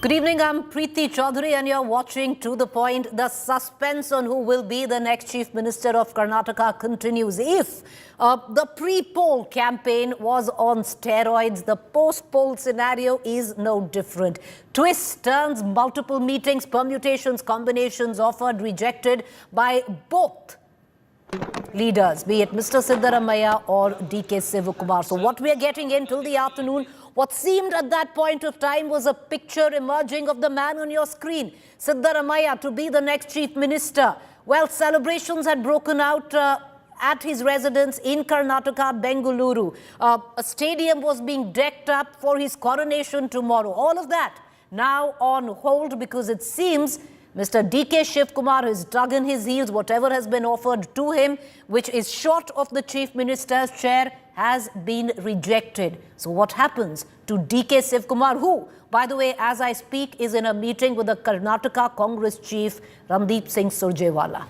Good evening, I'm Preeti Choudhry and you're watching To The Point. The suspense on who will be the next Chief Minister of Karnataka continues. If the pre-poll campaign was on steroids, the post-poll scenario is no different. Twists, turns, multiple meetings, permutations, combinations offered, rejected by both leaders, be it Mr. Siddaramaiah or DK Shivakumar. So what we are getting in till the afternoon, what seemed at that point of time was a picture emerging of the man on your screen, Siddaramaiah, to be the next Chief Minister. Well, celebrations had broken out at his residence in Karnataka, Bengaluru. A stadium was being decked up for his coronation tomorrow. All of that now on hold because it seems Mr. DK Shivakumar has dug in his heels. Whatever has been offered to him, which is short of the Chief Minister's chair, has been rejected. So what happens to DK Shivakumar, who, by the way, as I speak, is in a meeting with the Karnataka Congress Chief, Randeep Singh Surjewala?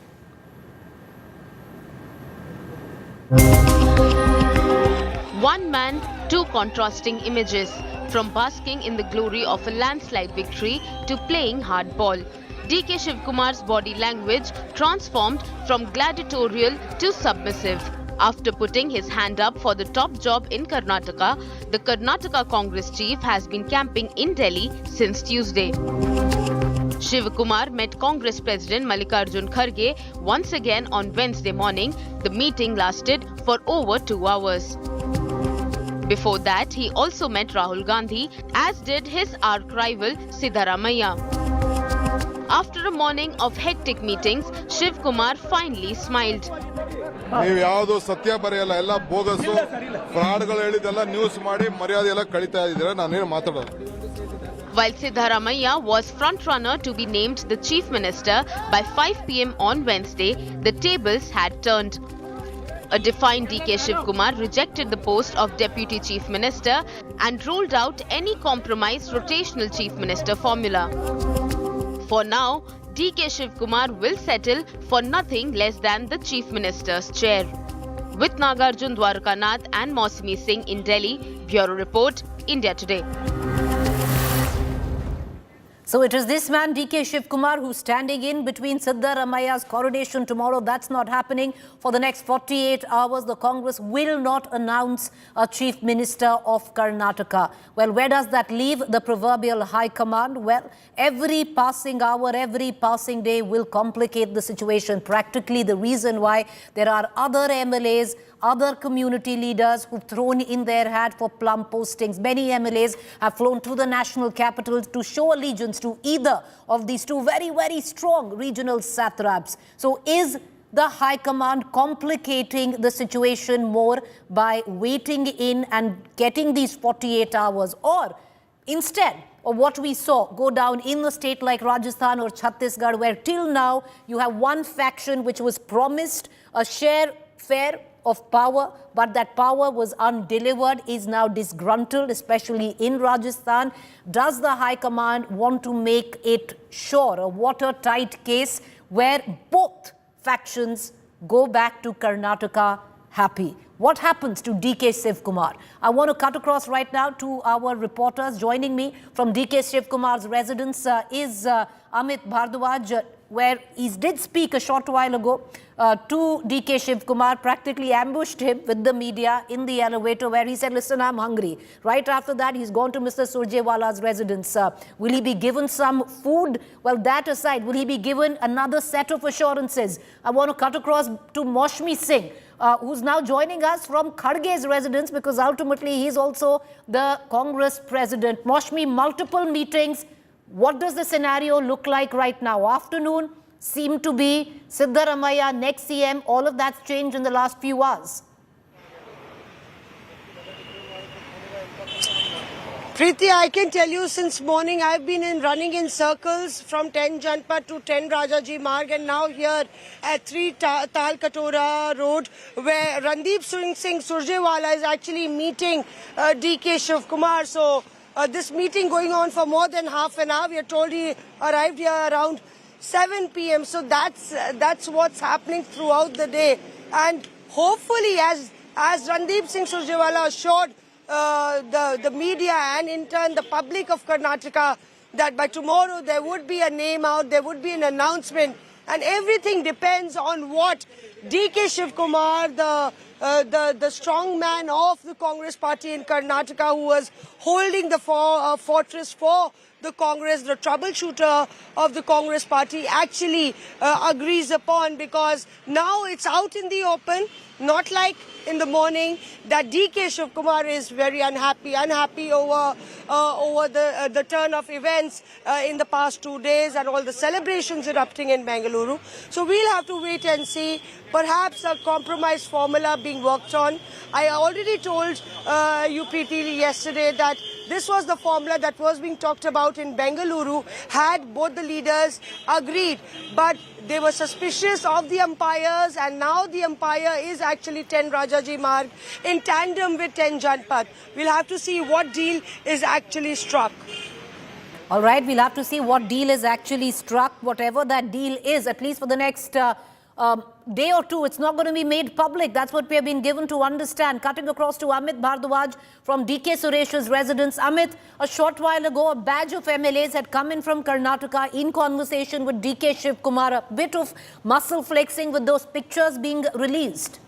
One man, two contrasting images, from basking in the glory of a landslide victory to playing hardball. DK Shivakumar's body language transformed from gladiatorial to submissive. After putting his hand up for the top job in Karnataka, the Karnataka Congress chief has been camping in Delhi since Tuesday. Shivakumar met Congress President Mallikarjun Kharge once again on Wednesday morning. The meeting lasted for over 2 hours. Before that, he also met Rahul Gandhi, as did his arch rival Siddaramaiah. After a morning of hectic meetings, Shivakumar finally smiled. ನೀವು ಯಾವುದು ಸತ್ಯ ಬರೆಯಲ್ಲ ಎಲ್ಲ ಬೋಗಸು ಫ್ರಾಡ್ಗಳು ಹೇಳಿದೆಲ್ಲ news ಮಾಡಿ ಮರ್ಯಾದೆ ಎಲ್ಲ ಕಳೀತಾ ಇದ್ದೀರಾ ನಾನೇನು ಮಾತಾಡೋದು. While Siddaramaiah was front-runner to be named the Chief Minister by 5 p.m. on Wednesday, the tables had turned. A defiant DK Shivakumar rejected the post of Deputy Chief Minister and ruled out any compromise rotational Chief Minister formula. For now, DK Shivakumar will settle for nothing less than the Chief Minister's chair. With Nagarjun Dwarkanath and Mausami Singh in Delhi, Bureau Report, India Today. So it is this man, DK Shivakumar, who's standing in between Siddaramaiah's coronation tomorrow. That's not happening. For the next 48 hours, the Congress will not announce a Chief Minister of Karnataka. Well, where does that leave the proverbial high command? Well, every passing hour, every passing day will complicate the situation. Practically the reason why there are other MLAs, other community leaders who've thrown in their hat for plum postings. Many MLAs have flown to the national capital to show allegiance to either of these two very, very strong regional satraps. So is the High Command complicating the situation more by waiting in and getting these 48 hours? Or instead of what we saw go down in a state like Rajasthan or Chhattisgarh, where till now you have one faction which was promised a share of power, but that power was undelivered, is now disgruntled, especially in Rajasthan. Does the High Command want to make it sure, a watertight case where both factions go back to Karnataka happy? What happens to DK Shivakumar? I want to cut across right now to our reporters. Joining me from DK Shivakumar's residence is Amit Bhardwaj, where he did speak a short while ago to DK Shivakumar, practically ambushed him with the media in the elevator, where he said, listen, I'm hungry. Right after that, he's gone to Mr. Surjewala's residence. Will he be given some food? Well, that aside, will he be given another set of assurances? I want to cut across to Mausami Singh, who's now joining us from Kharge's residence, because ultimately he's also the Congress president. Mausami, multiple meetings. What does the scenario look like right now? Afternoon seemed to be Siddaramaiah, next CM. All of that's changed in the last few hours. Preeti, I can tell you since morning I've been running in circles from 10 Janpat to 10 Rajaji Marg, and now here at 3 Tal Katora Road, where Randeep Singh Surjewala is actually meeting DK Shivakumar. So this meeting going on for more than half an hour. We are told he arrived here around 7 p.m. So that's what's happening throughout the day. And hopefully, as Randeep Singh Surjewala assured the media and in turn the public of Karnataka, that by tomorrow there would be a name out, there would be an announcement, and everything depends on what DK Shivakumar, the strong man of the Congress party in Karnataka, who was holding the fortress for the Congress, the troubleshooter of the Congress party, actually agrees upon, because now it's out in the open, not like in the morning that DK Shivakumar is very unhappy over the turn of events in the past 2 days and all the celebrations erupting in Bengaluru. So we'll have to wait and see. Perhaps a compromise formula being worked on. I already told you, Preeti, yesterday that this was the formula that was being talked about in Bengaluru had both the leaders agreed. But they were suspicious of the umpires, and now the umpire is actually 10 Rajaji Marg in tandem with 10 Janpat. We'll have to see what deal is actually struck. All right, we'll have to see what deal is actually struck, whatever that deal is, at least for the next day or two. It's not going to be made public. That's what we have been given to understand. Cutting across to Amit Bhardwaj from DK Suresh's residence. Amit, a short while ago, a batch of MLAs had come in from Karnataka in conversation with DK Shivakumar. A bit of muscle flexing with those pictures being released.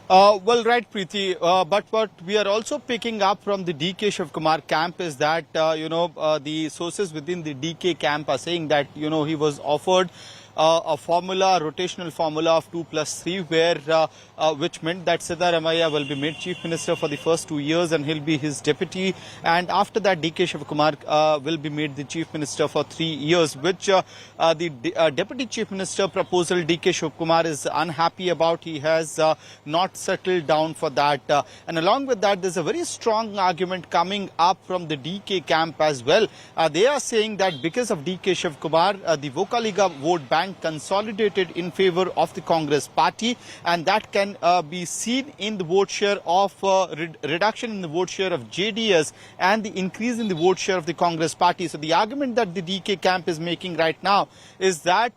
Well, right, Preeti. But what we are also picking up from the DK Shivakumar camp is that, the sources within the DK camp are saying that, he was offered a formula, a rotational formula of 2+3, where which meant that Siddaramaiah will be made Chief Minister for the first 2 years and he'll be his deputy. And after that, DK Shivakumar will be made the Chief Minister for 3 years, which the Deputy Chief Minister proposal DK Shivakumar is unhappy about. He has not settled down for that. And along with that, there's a very strong argument coming up from the DK camp as well. They are saying that because of DK Shivakumar, the Vocaliga vote bank consolidated in favor of the Congress party, and that can be seen in the vote share of reduction in the vote share of JDS and the increase in the vote share of the Congress party. So the argument that the DK camp is making right now is that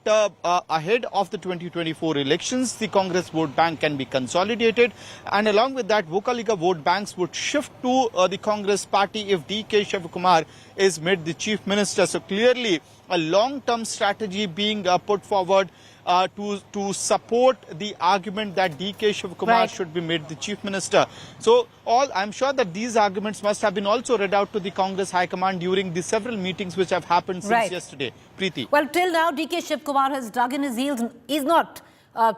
ahead of the 2024 elections, the Congress vote bank can be consolidated, and along with that, Vocaliga vote banks would shift to the Congress party if DK Shivakumar is made the Chief Minister. So clearly a long-term strategy being put forward to support the argument that DK Shivakumar should be made the Chief Minister. So I'm sure that these arguments must have been also read out to the Congress High Command during the several meetings which have happened since yesterday. Preeti. Well, till now, DK Shivakumar has dug in his heels. He's not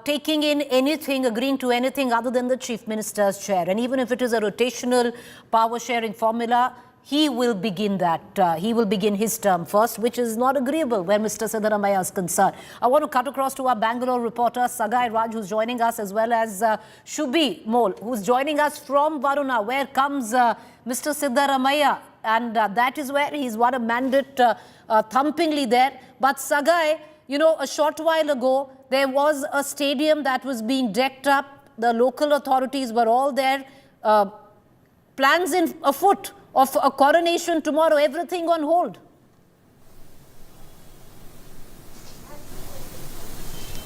taking in anything, agreeing to anything other than the Chief Minister's chair. And even if it is a rotational power-sharing formula, he will begin that. He will begin his term first, which is not agreeable where Mr. Siddaramaiah is concerned. I want to cut across to our Bangalore reporter, Sagai Raj, who's joining us, as well as Shubhi Mol, who's joining us from Varuna, where comes Mr. Siddaramaiah. And that is where he's won a mandate thumpingly there. But Sagai, a short while ago, there was a stadium that was being decked up. The local authorities were all there. Plans afoot of a coronation tomorrow, everything on hold.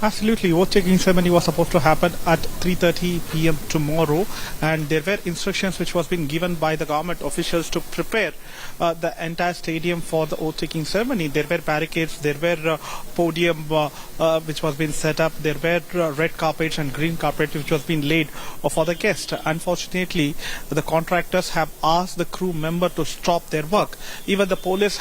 Absolutely. Oath-taking ceremony was supposed to happen at 3:30 p.m. tomorrow, and there were instructions which was being given by the government officials to prepare the entire stadium for the oath-taking ceremony. There were barricades, there were podium which was being set up, there were red carpets and green carpet which was being laid for the guests. Unfortunately, the contractors have asked the crew member to stop their work. Even the police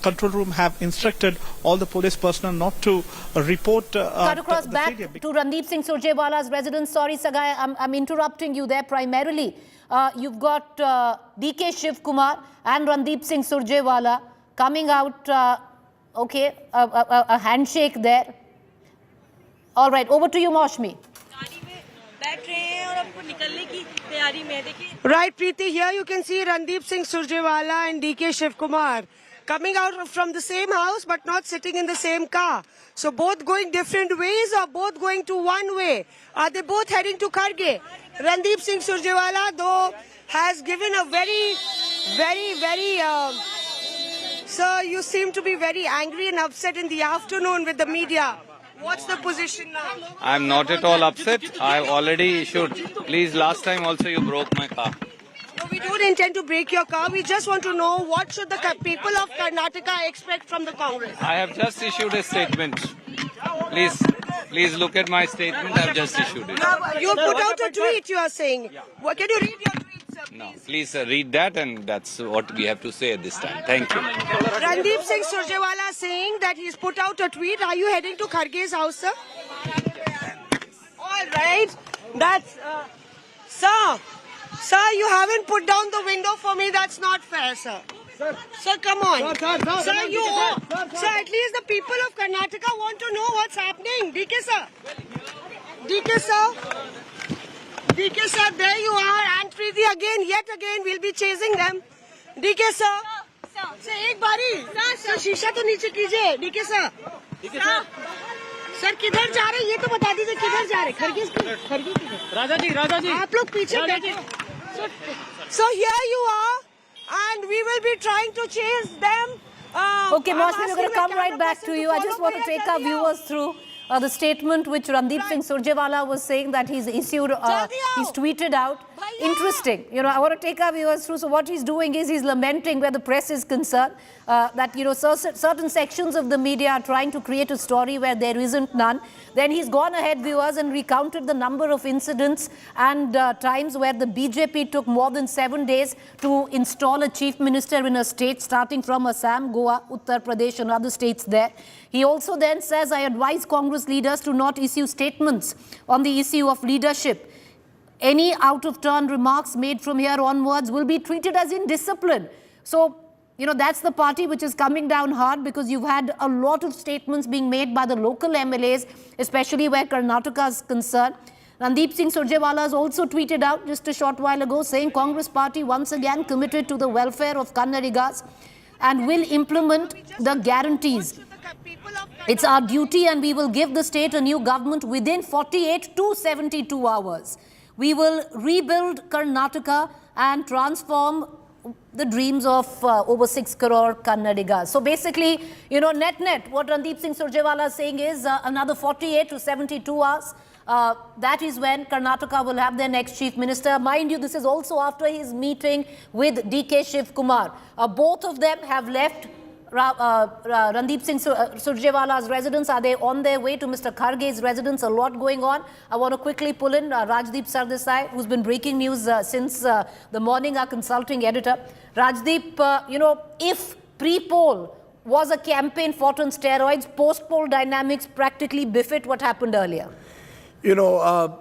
control room have instructed all the police personnel not to report Cut across back to Randeep Singh Surjewala's residence. Sorry, Sagai, I'm interrupting you there primarily. You've got DK Shivakumar and Randeep Singh Surjewala coming out, a handshake there. All right, over to you, Maushmi. Right, Preeti, here you can see Randeep Singh Surjewala and DK Shivakumar coming out from the same house but not sitting in the same car. So both going different ways or both going to one way? Are they both heading to Karge? Randeep Singh Surjewala, though, has given a very, sir, you seem to be very angry and upset in the afternoon with the media. What's the position now? I'm not at all upset. I've already issued. Please, last time also you broke my car. we don't intend to break your car. We just want to know what should the people of Karnataka expect from the Congress. I have just issued a statement. Please look at my statement. I have just issued it. You put out a tweet, you are saying. What, can you read your tweet, sir, please? No, please read that, and that's what we have to say at this time. Thank you. Randeep Singh Surjewala saying that he's put out a tweet. Are you heading to Kharge's house, sir? All right. That's... Sir, you haven't put down the window for me. That's not fair, sir. Sir, come on. Sir, at least the people of Karnataka want to know what's happening. DK, sir. DK, sir, there you are. And Preeti yet again, we'll be chasing them. DK, sir. Sir, ek bari. Sir, शीशा तो नीचे कीजिए. DK, sir. Sir किधर जा रहे हैं ये तो बता दीजिए किधर जा रहे हैं खरगे राजा जी आप लोग पीछे बैठे so here you are and we will be trying to chase them. Okay, Mosmi, we're going to come right back to you. I just want to take our viewers through the statement which Randeep Singh Surjewala was saying that he's issued, he's tweeted out. Interesting. You know, I want to take our viewers through. So what he's doing is he's lamenting where the press is concerned, that, you know, certain sections of the media are trying to create a story where there isn't none. Then he's gone ahead, viewers, and recounted the number of incidents and times where the BJP took more than 7 days to install a chief minister in a state, starting from Assam, Goa, Uttar Pradesh and other states there. He also then says, I advise Congress leaders to not issue statements on the issue of leadership. Any out-of-turn remarks made from here onwards will be treated as indiscipline. So, you know, that's the party which is coming down hard because you've had a lot of statements being made by the local MLAs, especially where Karnataka is concerned. Randeep Singh Surjewala has also tweeted out just a short while ago saying Congress party once again committed to the welfare of Kannadigas and will implement the guarantees. It's our duty and we will give the state a new government within 48 to 72 hours. We will rebuild Karnataka and transform the dreams of over 6 crore Kannadigas. So basically, you know, net, what Randeep Singh Surjewala is saying is another 48 to 72 hours. That is when Karnataka will have their next chief minister. Mind you, this is also after his meeting with DK Shivakumar. Both of them have left Randeep Singh Surjewala's residence. Are they on their way to Mr. Kharge's residence? A lot going on. I want to quickly pull in Rajdeep Sardesai, who's been breaking news since the morning, our consulting editor. Rajdeep, you know, if pre-poll was a campaign fought on steroids, post-poll dynamics practically befit what happened earlier. You know,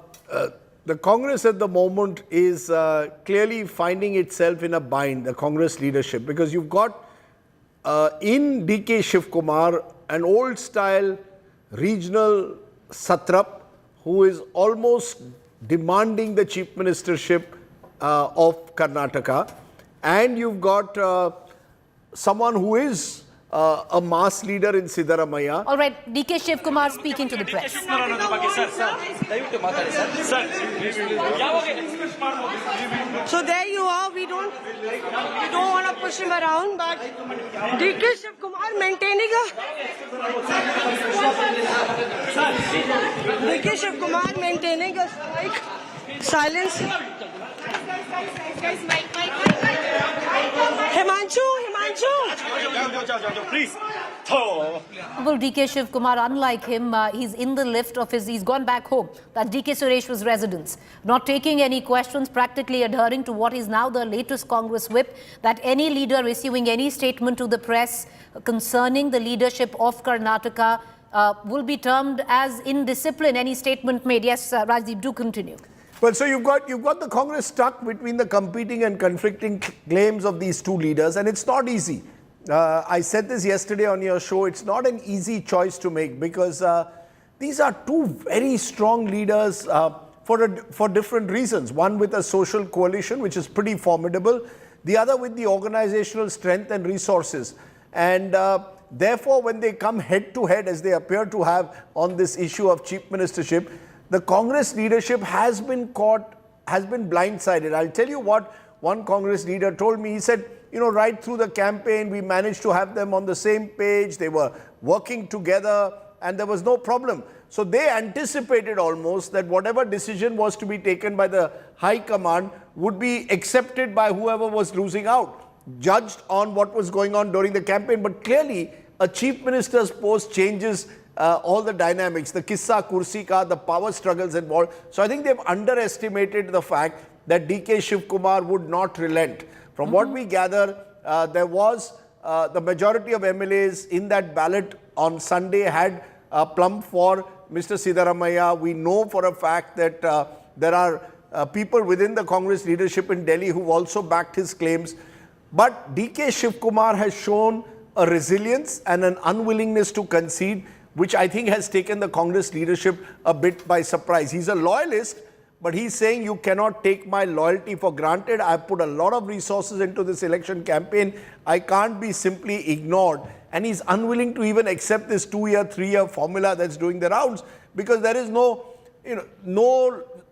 the Congress at the moment is clearly finding itself in a bind, the Congress leadership, because you've got in DK Shivakumar, an old-style regional satrap who is almost demanding the chief ministership of Karnataka, and you've got someone who is a mass leader in Siddaramaiah. All right, DK Shivakumar speaking to the press. So there you are. We don't want to push him around, but DK Shivakumar maintaining a silence. Himanshu. Please. Well, DK Shivakumar, unlike him, he's in the lift of he's gone back home. That's DK Suresh's residence. Not taking any questions, practically adhering to what is now the latest Congress whip, that any leader issuing any statement to the press concerning the leadership of Karnataka will be termed as indiscipline. Any statement made. Yes, Rajdeep, do continue. Well, so you've got the Congress stuck between the competing and conflicting claims of these two leaders, and it's not easy. I said this yesterday on your show. It's not an easy choice to make because these are two very strong leaders for different reasons. One with a social coalition, which is pretty formidable. The other with the organizational strength and resources. And therefore, when they come head to head, as they appear to have on this issue of chief ministership, the Congress leadership has been blindsided. I'll tell you what one Congress leader told me. He said, you know, right through the campaign, we managed to have them on the same page. They were working together and there was no problem. So they anticipated almost that whatever decision was to be taken by the High Command would be accepted by whoever was losing out, judged on what was going on during the campaign. But clearly, a chief minister's post changes all the dynamics, the kissa kursi ka, the power struggles involved. So I think they've underestimated the fact that DK Shivakumar would not relent. From what we gather, there was the majority of MLAs in that ballot on Sunday had plumb for Mr. Siddaramaiah. We know for a fact that there are people within the Congress leadership in Delhi who've also backed his claims. But DK Shivakumar has shown a resilience and an unwillingness to concede, which I think has taken the Congress leadership a bit by surprise. He's a loyalist, but he's saying you cannot take my loyalty for granted. I've put a lot of resources into this election campaign. I can't be simply ignored. And he's unwilling to even accept this 2-year, 3-year formula that's doing the rounds, because there is no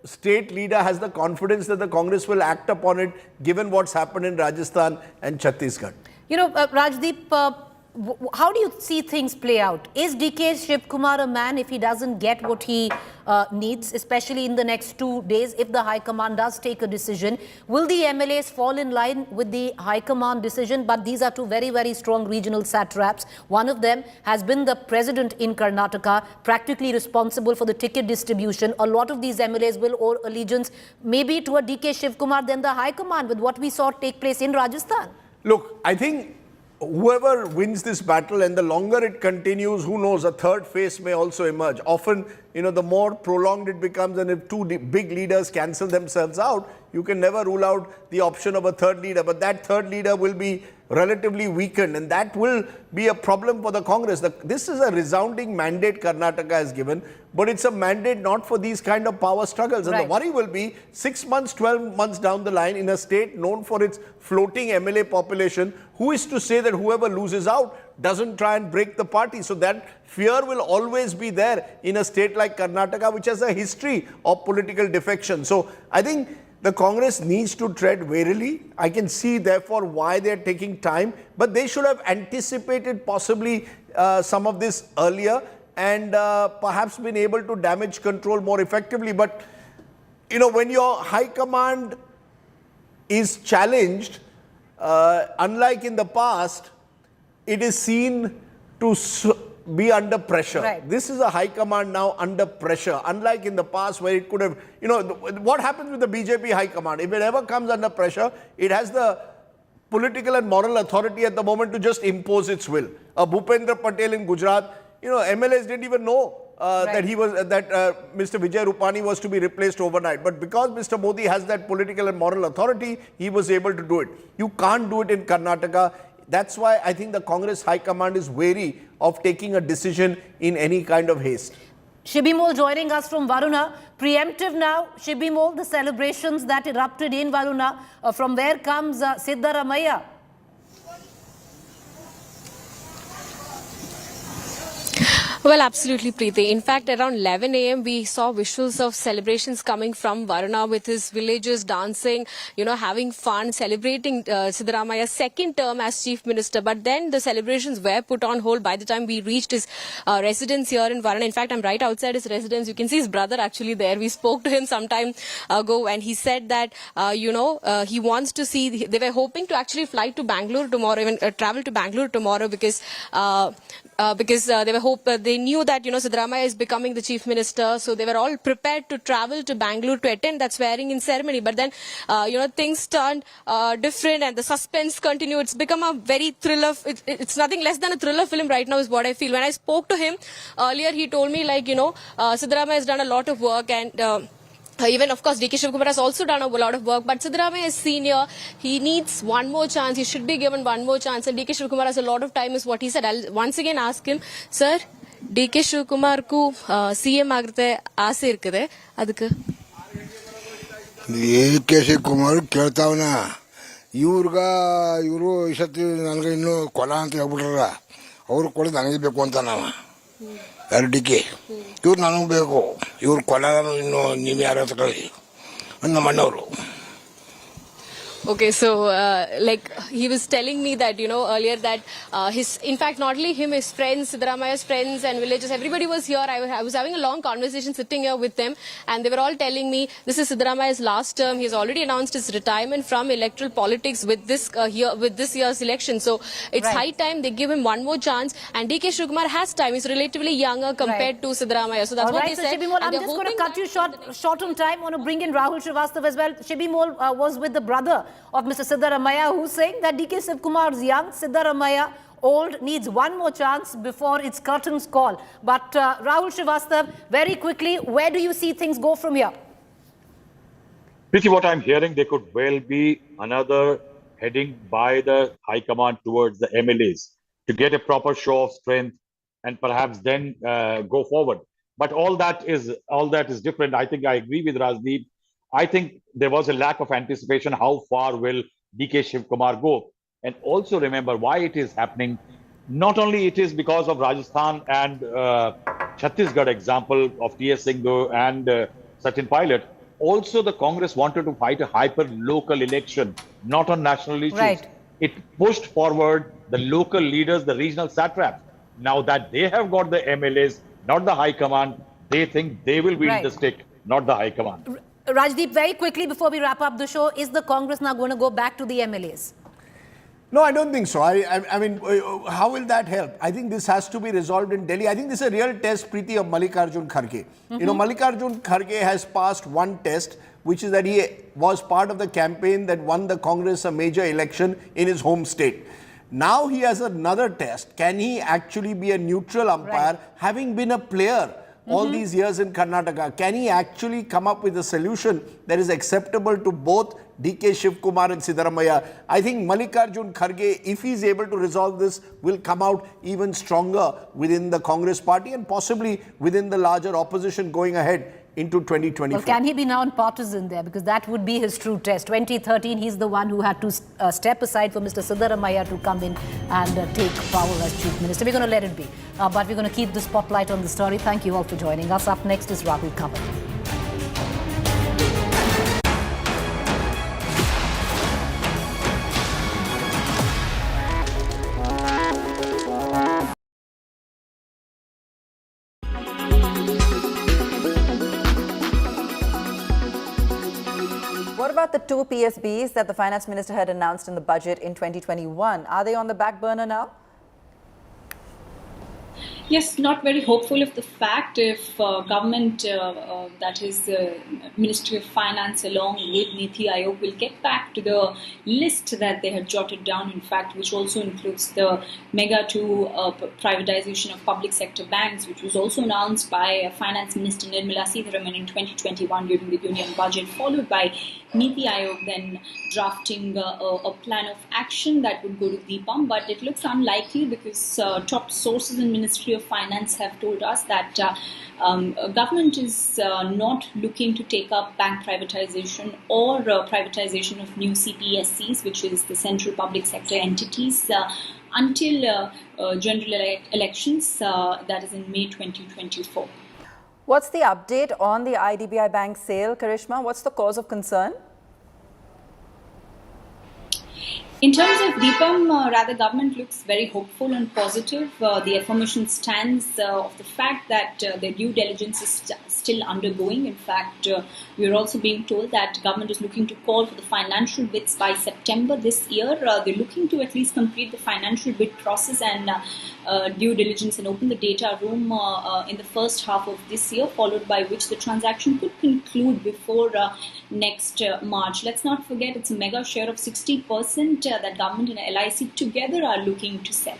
state leader has the confidence that the Congress will act upon it, given what's happened in Rajasthan and Chhattisgarh. Rajdeep, how do you see things play out? Is DK Shivakumar a man if he doesn't get what he needs, especially in the next 2 days, if the High Command does take a decision? Will the MLAs fall in line with the High Command decision? But these are two very, very strong regional satraps. One of them has been the president in Karnataka, practically responsible for the ticket distribution. A lot of these MLAs will owe allegiance maybe to a DK Shivakumar than the High Command, with what we saw take place in Rajasthan. Look, I think whoever wins this battle, and the longer it continues, who knows, a third phase may also emerge. Often, the more prolonged it becomes, and if two big leaders cancel themselves out, you can never rule out the option of a third leader. But that third leader will be relatively weakened, and that will be a problem for the Congress. This is a resounding mandate Karnataka has given, but it's a mandate not for these kind of power struggles. And the worry will be 6 months, 12 months down the line in a state known for its floating MLA population, who is to say that whoever loses out doesn't try and break the party? So that fear will always be there in a state like Karnataka, which has a history of political defection. So I think the Congress needs to tread warily. I can see, therefore, why they're taking time, but they should have anticipated possibly some of this earlier and perhaps been able to damage control more effectively. But, when your high command is challenged, unlike in the past, it is seen to be under pressure. Right. This is a high command now under pressure, unlike in the past where it could have, what happens with the BJP high command? If it ever comes under pressure, it has the political and moral authority at the moment to just impose its will. Bhupendra Patel in Gujarat, MLAs didn't even know that Mr. Vijay Rupani was to be replaced overnight. But because Mr. Modi has that political and moral authority, he was able to do it. You can't do it in Karnataka. That's why I think the Congress High Command is wary of taking a decision in any kind of haste. Shibimol joining us from Varuna. Preemptive now, Shibimol, the celebrations that erupted in Varuna. From where comes Siddaramaiah? Well, absolutely, Preeti. In fact, around 11 a.m., we saw visuals of celebrations coming from Varuna with his villagers dancing, having fun, celebrating Siddaramaiah's second term as chief minister. But then the celebrations were put on hold by the time we reached his residence here in Varuna. In fact, I'm right outside his residence. You can see his brother actually there. We spoke to him some time ago, and he said that, he wants to see, they were hoping to actually fly to Bangalore tomorrow, even travel to Bangalore tomorrow because they were they knew that, Siddaramaiah is becoming the chief minister. So they were all prepared to travel to Bangalore to attend that swearing in ceremony. But then, things turned different and the suspense continued. It's become a very thriller. It's nothing less than a thriller film right now is what I feel. When I spoke to him earlier, he told me Siddaramaiah has done a lot of work and even, of course, DK Shivakumar has also done a lot of work, but Siddaramaiah is senior. He needs one more chance. He should be given one more chance. And DK Shivakumar has a lot of time is what he said. I'll once again ask him, sir, DK Shivakumar ku CM agate aase irukkude adukku DK Shivakumar keltavana iವರು ಇಷ್ಟೊತ್ತಿ ನನಗೆ ಇನ್ನೂ ಕೊಲ ಅಂತ ಹೇಳ್ಬಿಟ್ರಲ್ಲ ಅವ್ರು ಕೂಡ ನನಗೆ ಬೇಕು ಅಂತ ನಾವ ಯಾರು DK ಇವ್ರು ನನಗೆ ಬೇಕು ಇವ್ರು ಕೊಲ ಇನ್ನು ನೀವು ಯಾರು ತಗೊಳ್ಳಿ ನಮ್ಮ ಅಣ್ಣವರು Okay, so like he was telling me that, earlier that in fact, not only him, his friends, Siddaramaiah's friends and villagers, everybody was here. I was having a long conversation sitting here with them, and they were all telling me this is Siddaramaiah's last term. He has already announced his retirement from electoral politics with this year's election. So it's high time they give him one more chance. And DK Shivakumar has time. He's relatively younger compared to Siddaramaiah. So that's what they so said. Shibimol, I'm just going to cut you short on time. I want to bring in Rahul Srivastav as well. Shibimol was with the brother of Mr. Siddaramaiah, who's saying that DK Shivakumar's young, Siddaramaiah old, needs one more chance before it's curtains call. But Rahul Srivastav, very quickly, where do you see things go from here? Preeti, what I'm hearing, there could well be another heading by the High Command towards the MLAs to get a proper show of strength and perhaps then go forward. But all that is different. I think I agree with Rajdeep. I think there was a lack of anticipation. How far will DK Shivakumar go? And also remember why it is happening. Not only it is because of Rajasthan and Chhattisgarh example of T.S. Singh and Sachin Pilot. Also, the Congress wanted to fight a hyper-local election, not on national issues. Right. It pushed forward the local leaders, the regional satraps. Now that they have got the MLAs, not the High Command, they think they will wield the stick, not the High Command. Rajdeep, very quickly before we wrap up the show, is the Congress now going to go back to the MLAs? No, I don't think so. I mean, how will that help? I think this has to be resolved in Delhi. I think this is a real test, Preeti, of Mallikarjun Kharge. You know, Mallikarjun Kharge has passed one test, which is that he was part of the campaign that won the Congress a major election in his home state. Now he has another test. Can he actually be a neutral umpire, having been a player all these years in Karnataka? Can he actually come up with a solution that is acceptable to both DK Shivakumar and Siddaramaiah? I think Mallikarjun Kharge, if he's able to resolve this, will come out even stronger within the Congress party and possibly within the larger opposition going ahead into 2024. Well, can he be non-partisan there? Because that would be his true test. 2013, he's the one who had to step aside for Mr. Siddaramaiah to come in and take power as Chief Minister. We're going to let it be. But we're going to keep the spotlight on the story. Thank you all for joining us. Up next is Rahul Kamal. What about the two PSBs that the finance minister had announced in the budget in 2021? Are they on the back burner now? Yes, not very hopeful of the fact if government, that is Ministry of Finance along with Niti Aayog, will get back to the list that they had jotted down, in fact, which also includes the mega privatization of public sector banks, which was also announced by Finance Minister Nirmala Siddaramaiah in 2021 during the union budget, followed by Niti Aayog then drafting a plan of action that would go to DIPAM, but it looks unlikely because top sources in Ministry of Finance have told us that government is not looking to take up bank privatization or privatization of new CPSCs, which is the central public sector entities, until general elections, that is in May 2024. What's the update on the IDBI Bank sale, Karishma? What's the cause of concern? In terms of DIPAM, rather, government looks very hopeful and positive. The affirmation stands of the fact that the due diligence is still undergoing. In fact, we are also being told that government is looking to call for the financial bids by September this year. They're looking to at least complete the financial bid process and due diligence and open the data room in the first half of this year, followed by which the transaction could conclude before next March. Let's not forget it's a mega share of 60% that government and LIC together are looking to sell.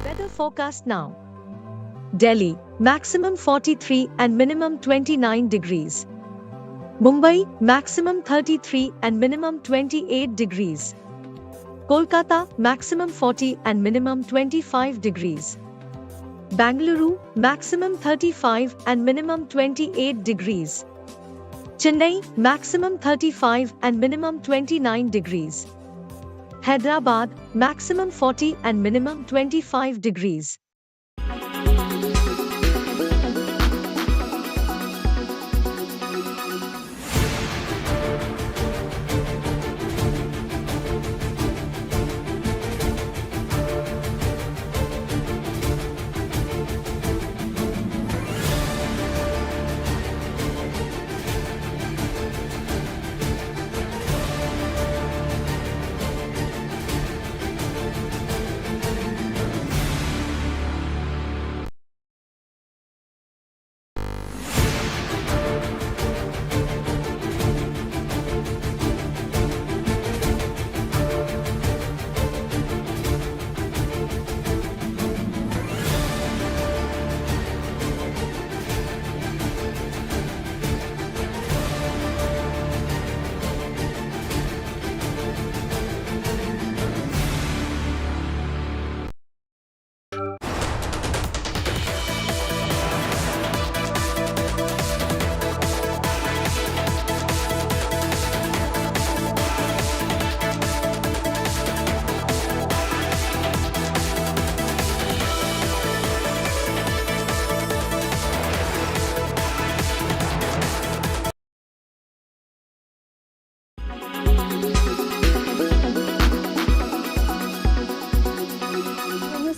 Weather forecast now. Delhi, maximum 43 and minimum 29 degrees. Mumbai, maximum 33 and minimum 28 degrees. Kolkata, maximum 40 and minimum 25 degrees. Bangalore, maximum 35 and minimum 28 degrees. Chennai, maximum 35 and minimum 29 degrees. Hyderabad, maximum 40 and minimum 25 degrees.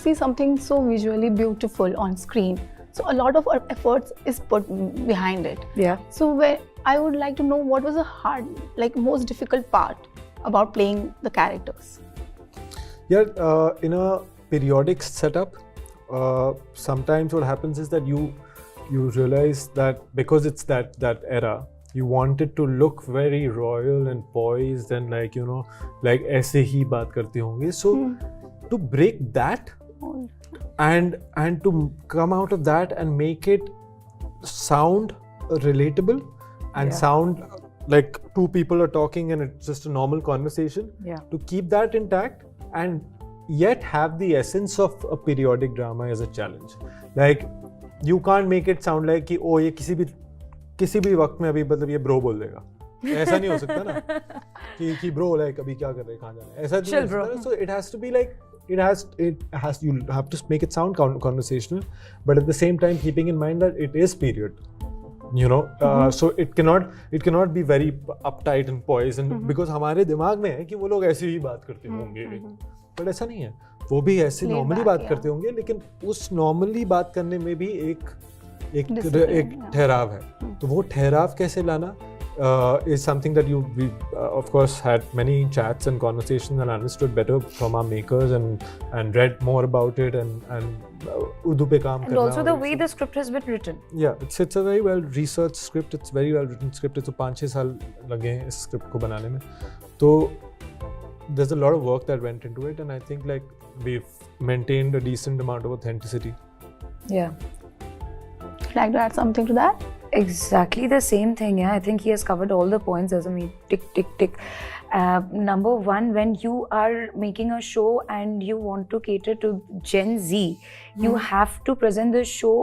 See something so visually beautiful on screen, so a lot of our efforts is put behind it. Yeah. So where I would like to know what was the hard, like most difficult part about playing the characters. Yeah, in a periodic setup, sometimes what happens is that you realize that because it's that era, you want it to look very royal and poised and like like ऐसे ही बात करते होंगे. So to break that and to come out of that and make it sound relatable and sound like two people are talking and it's just a normal conversation. Yeah. To keep that intact and yet have the essence of a periodic drama as a challenge. Like you can't make it sound like कि oh ये किसी भी वक्त में अभी मतलब ये bro बोल देगा. ऐसा नहीं हो सकता ना कि bro like अभी क्या कर रहे हैं कहाँ जा रहे हैं ऐसा नहीं हो सकता. So it has to be like you have to make it sound conversational, but at the same time keeping in mind that it is period. So it cannot be very uptight and poised and because हमारे दिमाग में है कि वो लोग ऐसे ही बात करते होंगे, but ऐसा नहीं है. वो भी ऐसे normally बात करते होंगे लेकिन उस normally बात करने में भी एक ठहराव है. तो वो ठहराव कैसे लाना is something that we of course had many chats and conversations and understood better from our makers and read more about it and Urdu pe kaam karna. And also the way the script has been written. Yeah, it's a very well researched script. It's very well written script. It's 5-6 साल लगे हैं इस script को बनाने में. तो there's a lot of work that went into it and I think like we've maintained a decent amount of authenticity. Yeah. Would you like to add something to that? Exactly the same thing. Yeah, I think he has covered all the points. As I mean, tick. Number one, when you are making a show and you want to cater to Gen Z, you have to present the show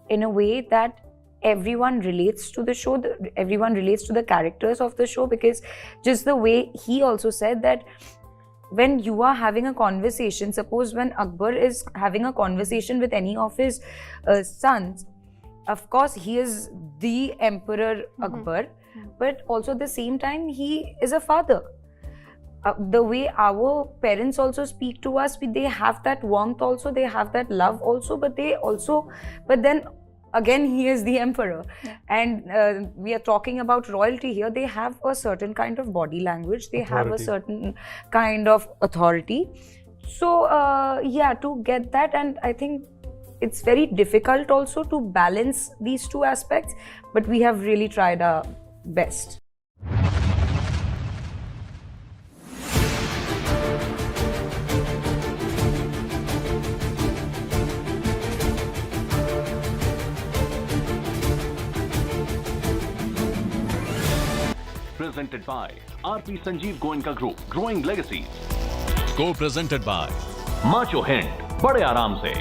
in a way that everyone relates to the show, everyone relates to the characters of the show, because just the way he also said that when you are having a conversation, suppose when Akbar is having a conversation with any of his sons, of course he is the Emperor Akbar, but also at the same time he is a father. The way our parents also speak to us, they have that warmth also, they have that love also, but then again he is the emperor. And we are talking about royalty here. They have a certain kind of body language, they have a certain kind of authority. So to get that, and I think it's very difficult also to balance these two aspects, but we have really tried our best. Presented by RP Sanjeev Goenka Group, Growing Legacies. Co-presented by Macho Hind, Bade Aaram Se.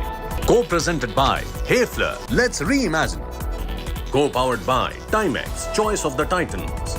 Co-presented by Hayfler, Let's Reimagine. Co-powered by Timex, Choice of the Titans.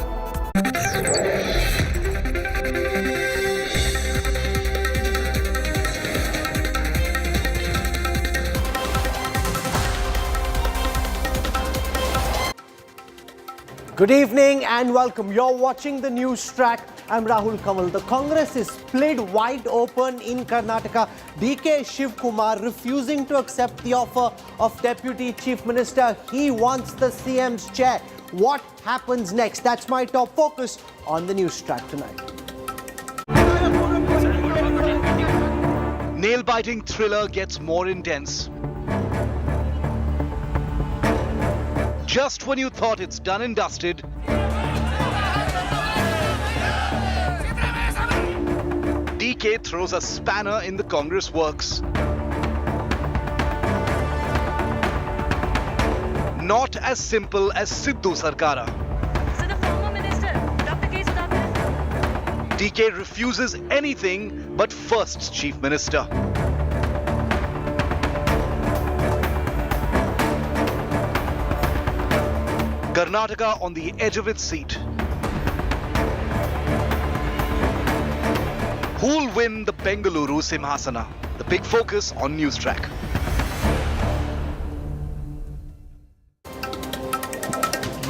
Good evening and welcome. You're watching the news track. I'm Rahul Kamal. The Congress is split wide open in Karnataka. DK Shivakumar refusing to accept the offer of Deputy Chief Minister. He wants the CM's chair. What happens next? That's my top focus on the news track tonight. Nail-biting thriller gets more intense. Just when you thought it's done and dusted, DK throws a spanner in the Congress works. Not as simple as Siddu Sarkara. So the former minister, Dr. K. Choudhry. DK refuses anything but first Chief Minister. Karnataka on the edge of its seat. Who'll win the Bengaluru Simhasana? The big focus on News Track.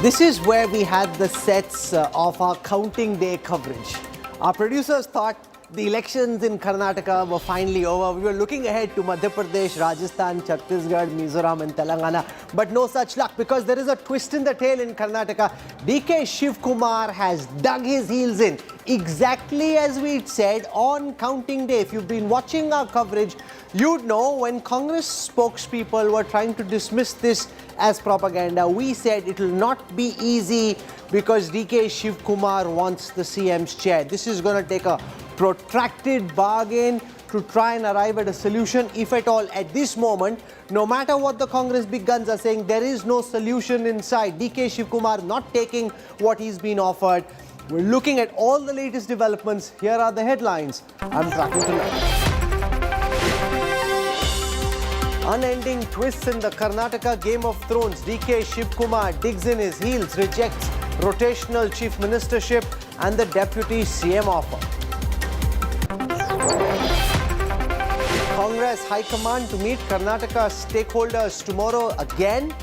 This is where we had the sets of our counting day coverage. Our producers thought the elections in Karnataka were finally over. We were looking ahead to Madhya Pradesh, Rajasthan, Chhattisgarh, Mizoram and Telangana. But no such luck because there is a twist in the tail in Karnataka. DK Shivakumar has dug his heels in. Exactly as we said on counting day. If you've been watching our coverage, you'd know when Congress spokespeople were trying to dismiss this as propaganda. We said it will not be easy because DK Shivakumar wants the CM's chair. This is going to take a protracted bargain to try and arrive at a solution, if at all. At this moment, no matter what the Congress big guns are saying, there is no solution in sight. DK Shivakumar not taking what he's been offered. We're looking at all the latest developments. Here are the headlines I'm tracking tonight. Unending twists in the Karnataka Game of Thrones. DK Shivakumar digs in his heels, rejects rotational chief ministership and the deputy CM offer. Congress High Command to meet Karnataka stakeholders tomorrow again.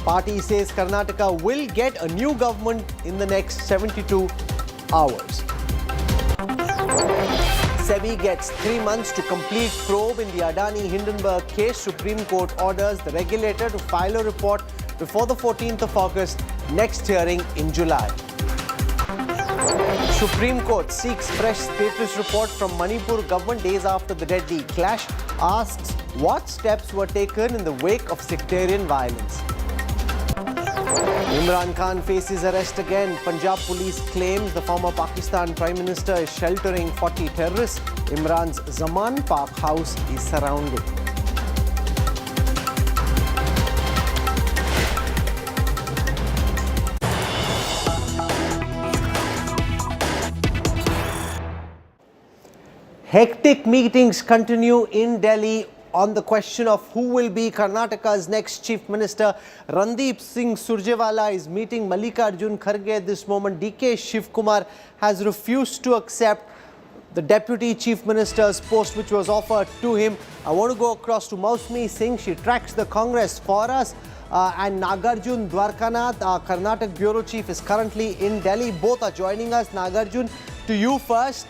Party says Karnataka will get a new government in the next 72 hours. SEBI gets 3 months to complete probe in the Adani Hindenburg case. Supreme Court orders the regulator to file a report before the 14th of August. Next hearing in July. Supreme Court seeks fresh status report from Manipur government days after the deadly clash. Asks what steps were taken in the wake of sectarian violence. Imran Khan faces arrest again. Punjab police claims the former Pakistan Prime Minister is sheltering 40 terrorists. Imran's Zaman Park house is surrounded. Hectic meetings continue in Delhi on the question of who will be Karnataka's next Chief Minister. Randeep Singh Surjewala is meeting Mallikarjun Kharge at this moment. DK Shivakumar has refused to accept the Deputy Chief Minister's post which was offered to him. I want to go across to Mausmi Singh. She tracks the Congress for us. And Nagarjun Dwarkanath, our Karnataka Bureau Chief, is currently in Delhi. Both are joining us. Nagarjun, to you first.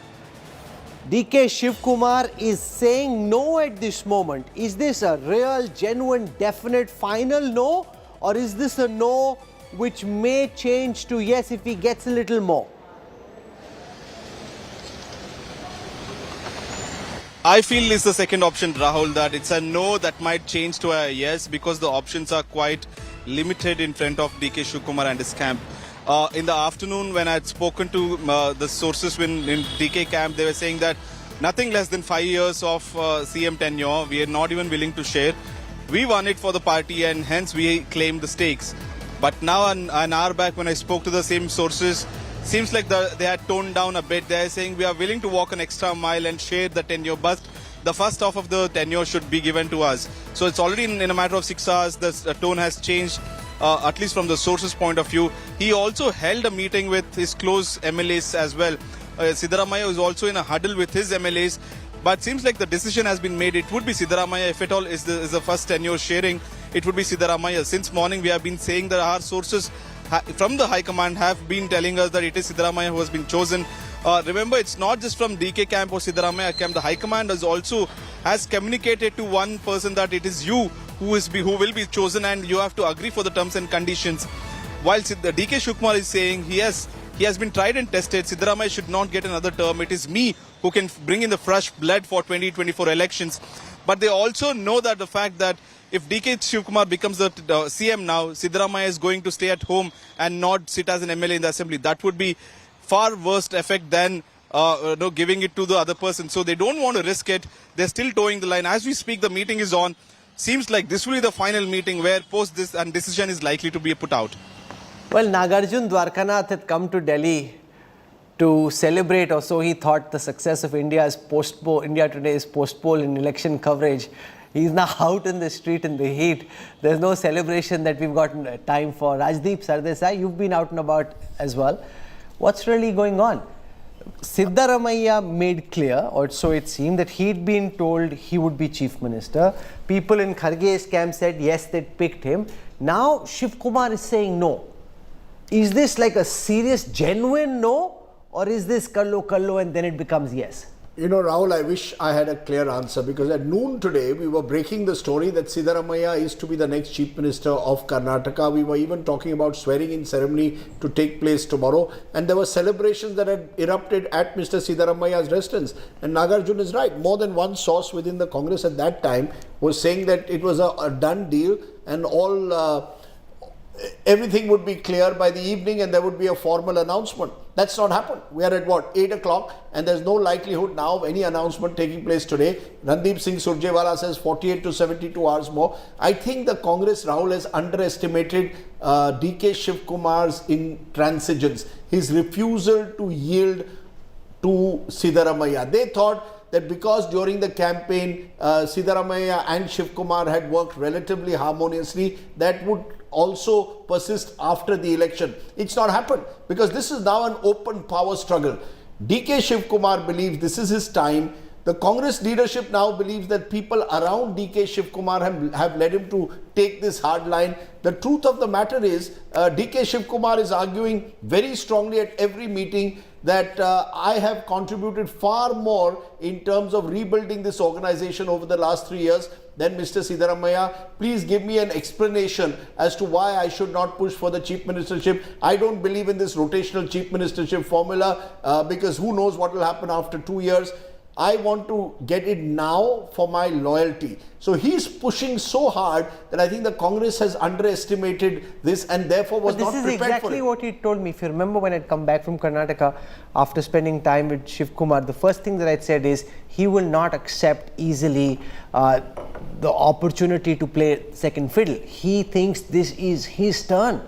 DK Shivakumar is saying no at this moment. Is this a real, genuine, definite, final no? Or is this a no which may change to yes if he gets a little more? I feel it's the second option, Rahul, that it's a no that might change to a yes because the options are quite limited in front of DK Shivakumar and his camp. In the afternoon, when I had spoken to the sources in DK camp, they were saying that nothing less than 5 years of CM tenure, we are not even willing to share. We won it for the party and hence we claim the stakes. But now, an hour back, when I spoke to the same sources, seems like they had toned down a bit. They are saying we are willing to walk an extra mile and share the tenure, but the first half of the tenure should be given to us. So it's already in a matter of 6 hours, the tone has changed, at least from the sources' point of view. He also held a meeting with his close MLAs as well. Siddaramaiah is also in a huddle with his MLAs, but seems like the decision has been made. It would be Siddaramaiah, if at all is the first tenure sharing, it would be Siddaramaiah. Since morning we have been saying that our sources from the High Command have been telling us that it is Siddaramaiah who has been chosen. Remember, it's not just from DK camp or Siddaramaiah camp. The High Command has communicated to one person that it is you who will be chosen, and you have to agree for the terms and conditions. While the DK Shivakumar is saying he has been tried and tested, Siddaramaiah should not get another term. It is me who can bring in the fresh blood for 2024 elections. But they also know that the fact that if DK Shivakumar becomes the CM now, Siddaramaiah is going to stay at home and not sit as an MLA in the assembly. That would be far worse effect than giving it to the other person. So they don't want to risk it. They're still towing the line. As we speak, the meeting is on. Seems like this will be the final meeting where post this and decision is likely to be put out. Well, Nagarjun Dwarkanath had come to Delhi to celebrate, or so he thought, the success of India Today's post-poll in election coverage. He's now out in the street in the heat. There's no celebration that we've got time for. Rajdeep Sardesai, you've been out and about as well. What's really going on? Siddaramaiah made clear, or so it seemed, that he'd been told he would be chief minister. People in Kharge's camp said yes, they'd picked him. Now Shivakumar is saying no. Is this like a serious, genuine no? Or is this kallo and then it becomes yes? You know, Rahul, I wish I had a clear answer, because at noon today, we were breaking the story that Siddaramaiah is to be the next Chief Minister of Karnataka. We were even talking about swearing-in ceremony to take place tomorrow. And there were celebrations that had erupted at Mr. Siddaramaiah's residence. And Nagarjun is right. More than one source within the Congress at that time was saying that it was a done deal and everything would be clear by the evening and there would be a formal announcement. That's not happened. We are at 8 o'clock, and there's no likelihood now of any announcement taking place today. Randeep Singh Surjewala says 48 to 72 hours more. I think the Congress, Rahul, has underestimated DK Shivakumar's intransigence, his refusal to yield to Siddaramaiah. They thought that because during the campaign, Siddaramaiah and Shivakumar had worked relatively harmoniously, that would also persist after the election. It's not happened, because this is now an open power struggle. DK Shivakumar believes this is his time. The Congress leadership now believes that people around DK Shivakumar have led him to take this hard line. The truth of the matter is, DK Shivakumar is arguing very strongly at every meeting that I have contributed far more in terms of rebuilding this organization over the last 3 years than Mr. Siddaramaiah. Please give me an explanation as to why I should not push for the chief ministership. I don't believe in this rotational chief ministership formula because who knows what will happen after 2 years. I want to get it now for my loyalty. So he's pushing so hard that I think the Congress has underestimated this and therefore was not prepared for it. This is exactly what he told me. If you remember, when I'd come back from Karnataka after spending time with Shivakumar, the first thing that I'd said is he will not accept easily the opportunity to play second fiddle. He thinks this is his turn.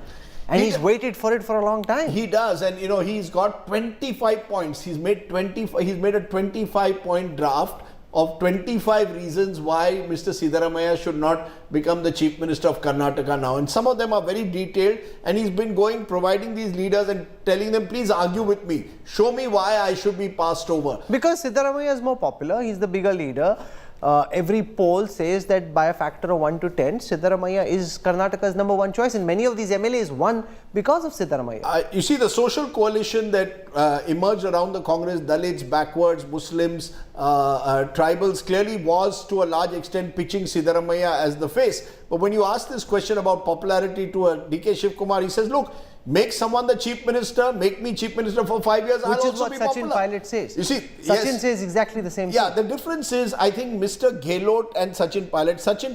And he's waited for it for a long time. He does, and you know, he's got 25 points. He's made a 25-point draft of 25 reasons why Mr. Siddaramaiah should not become the Chief Minister of Karnataka now. And some of them are very detailed, and he's been providing these leaders and telling them, please argue with me. Show me why I should be passed over. Because Siddaramaiah is more popular, he's the bigger leader. Every poll says that by a factor of 1 to 10, Siddaramaiah is Karnataka's #1 choice, and many of these MLAs won because of Siddaramaiah. You see, the social coalition that emerged around the Congress, Dalits, backwards, Muslims, tribals, clearly was to a large extent pitching Siddaramaiah as the face. But when you ask this question about popularity to DK Shivakumar, he says, look, make someone the chief minister, make me chief minister for 5 years, I'll also be popular. Which is what Sachin Pilot says. You see, Sachin says exactly the same thing. Yeah, the difference is, I think Mr. Gehlot and Sachin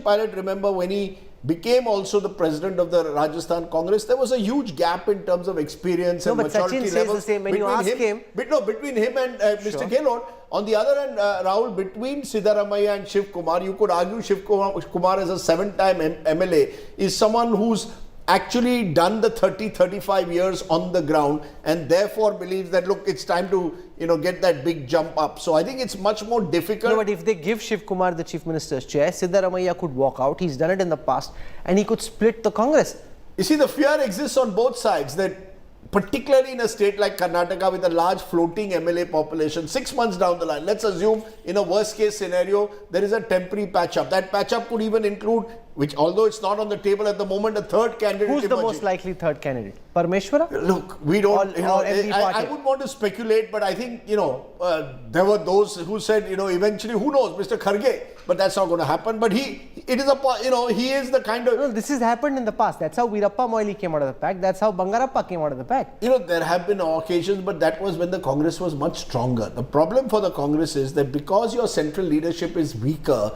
Pilot, remember when he became also the president of the Rajasthan Congress, there was a huge gap in terms of experience and maturity levels. Sachin says the same when you ask him. Between him and Mr. Gehlot. On the other hand, Rahul, between Siddaramaiah and Shivakumar, you could argue Shivakumar as a 7-time MLA is someone who's actually done the 30-35 years on the ground and therefore believes that, look, it's time to, get that big jump up. So I think it's much more difficult. No, but if they give Shivakumar the Chief Minister's chair, Siddaramaiah could walk out. He's done it in the past and he could split the Congress. You see, the fear exists on both sides that particularly in a state like Karnataka with a large floating MLA population, 6 months down the line, let's assume in a worst case scenario, there is a temporary patch up. That patch up could even include, which although it's not on the table at the moment, a third candidate. Who's the most likely third candidate? Parameshwara? Look, we don't, I wouldn't want to speculate, but I think, there were those who said, eventually, who knows, Mr. Kharge, but that's not going to happen. But he is the kind of... No, this has happened in the past. That's how Veerappa Moily came out of the pack. That's how Bangarappa came out of the pack. There have been occasions, but that was when the Congress was much stronger. The problem for the Congress is that because your central leadership is weaker,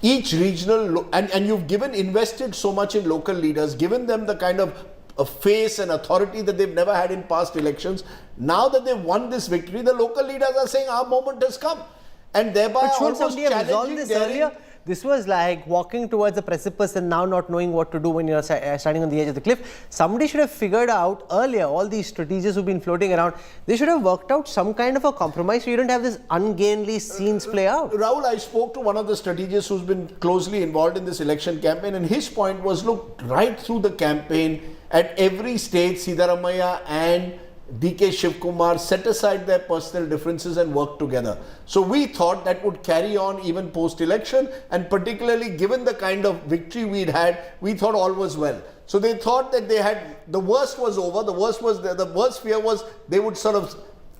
each regional, and you've invested so much in local leaders, given them the kind of a face and authority that they've never had in past elections. Now that they've won this victory, the local leaders are saying our moment has come. And thereby almost challenging this earlier. This was like walking towards a precipice and now not knowing what to do when you're standing on the edge of the cliff. Somebody should have figured out earlier, all these strategies who've been floating around, they should have worked out some kind of a compromise so you don't have this ungainly scenes play out. Rahul, I spoke to one of the strategists who's been closely involved in this election campaign, and his point was, look, right through the campaign, at every stage, Siddaramaiah and DK Shivakumar set aside their personal differences and worked together. So we thought that would carry on even post-election, and particularly given the kind of victory we'd had, we thought all was well. So they thought that the worst was over. The worst fear was they would sort of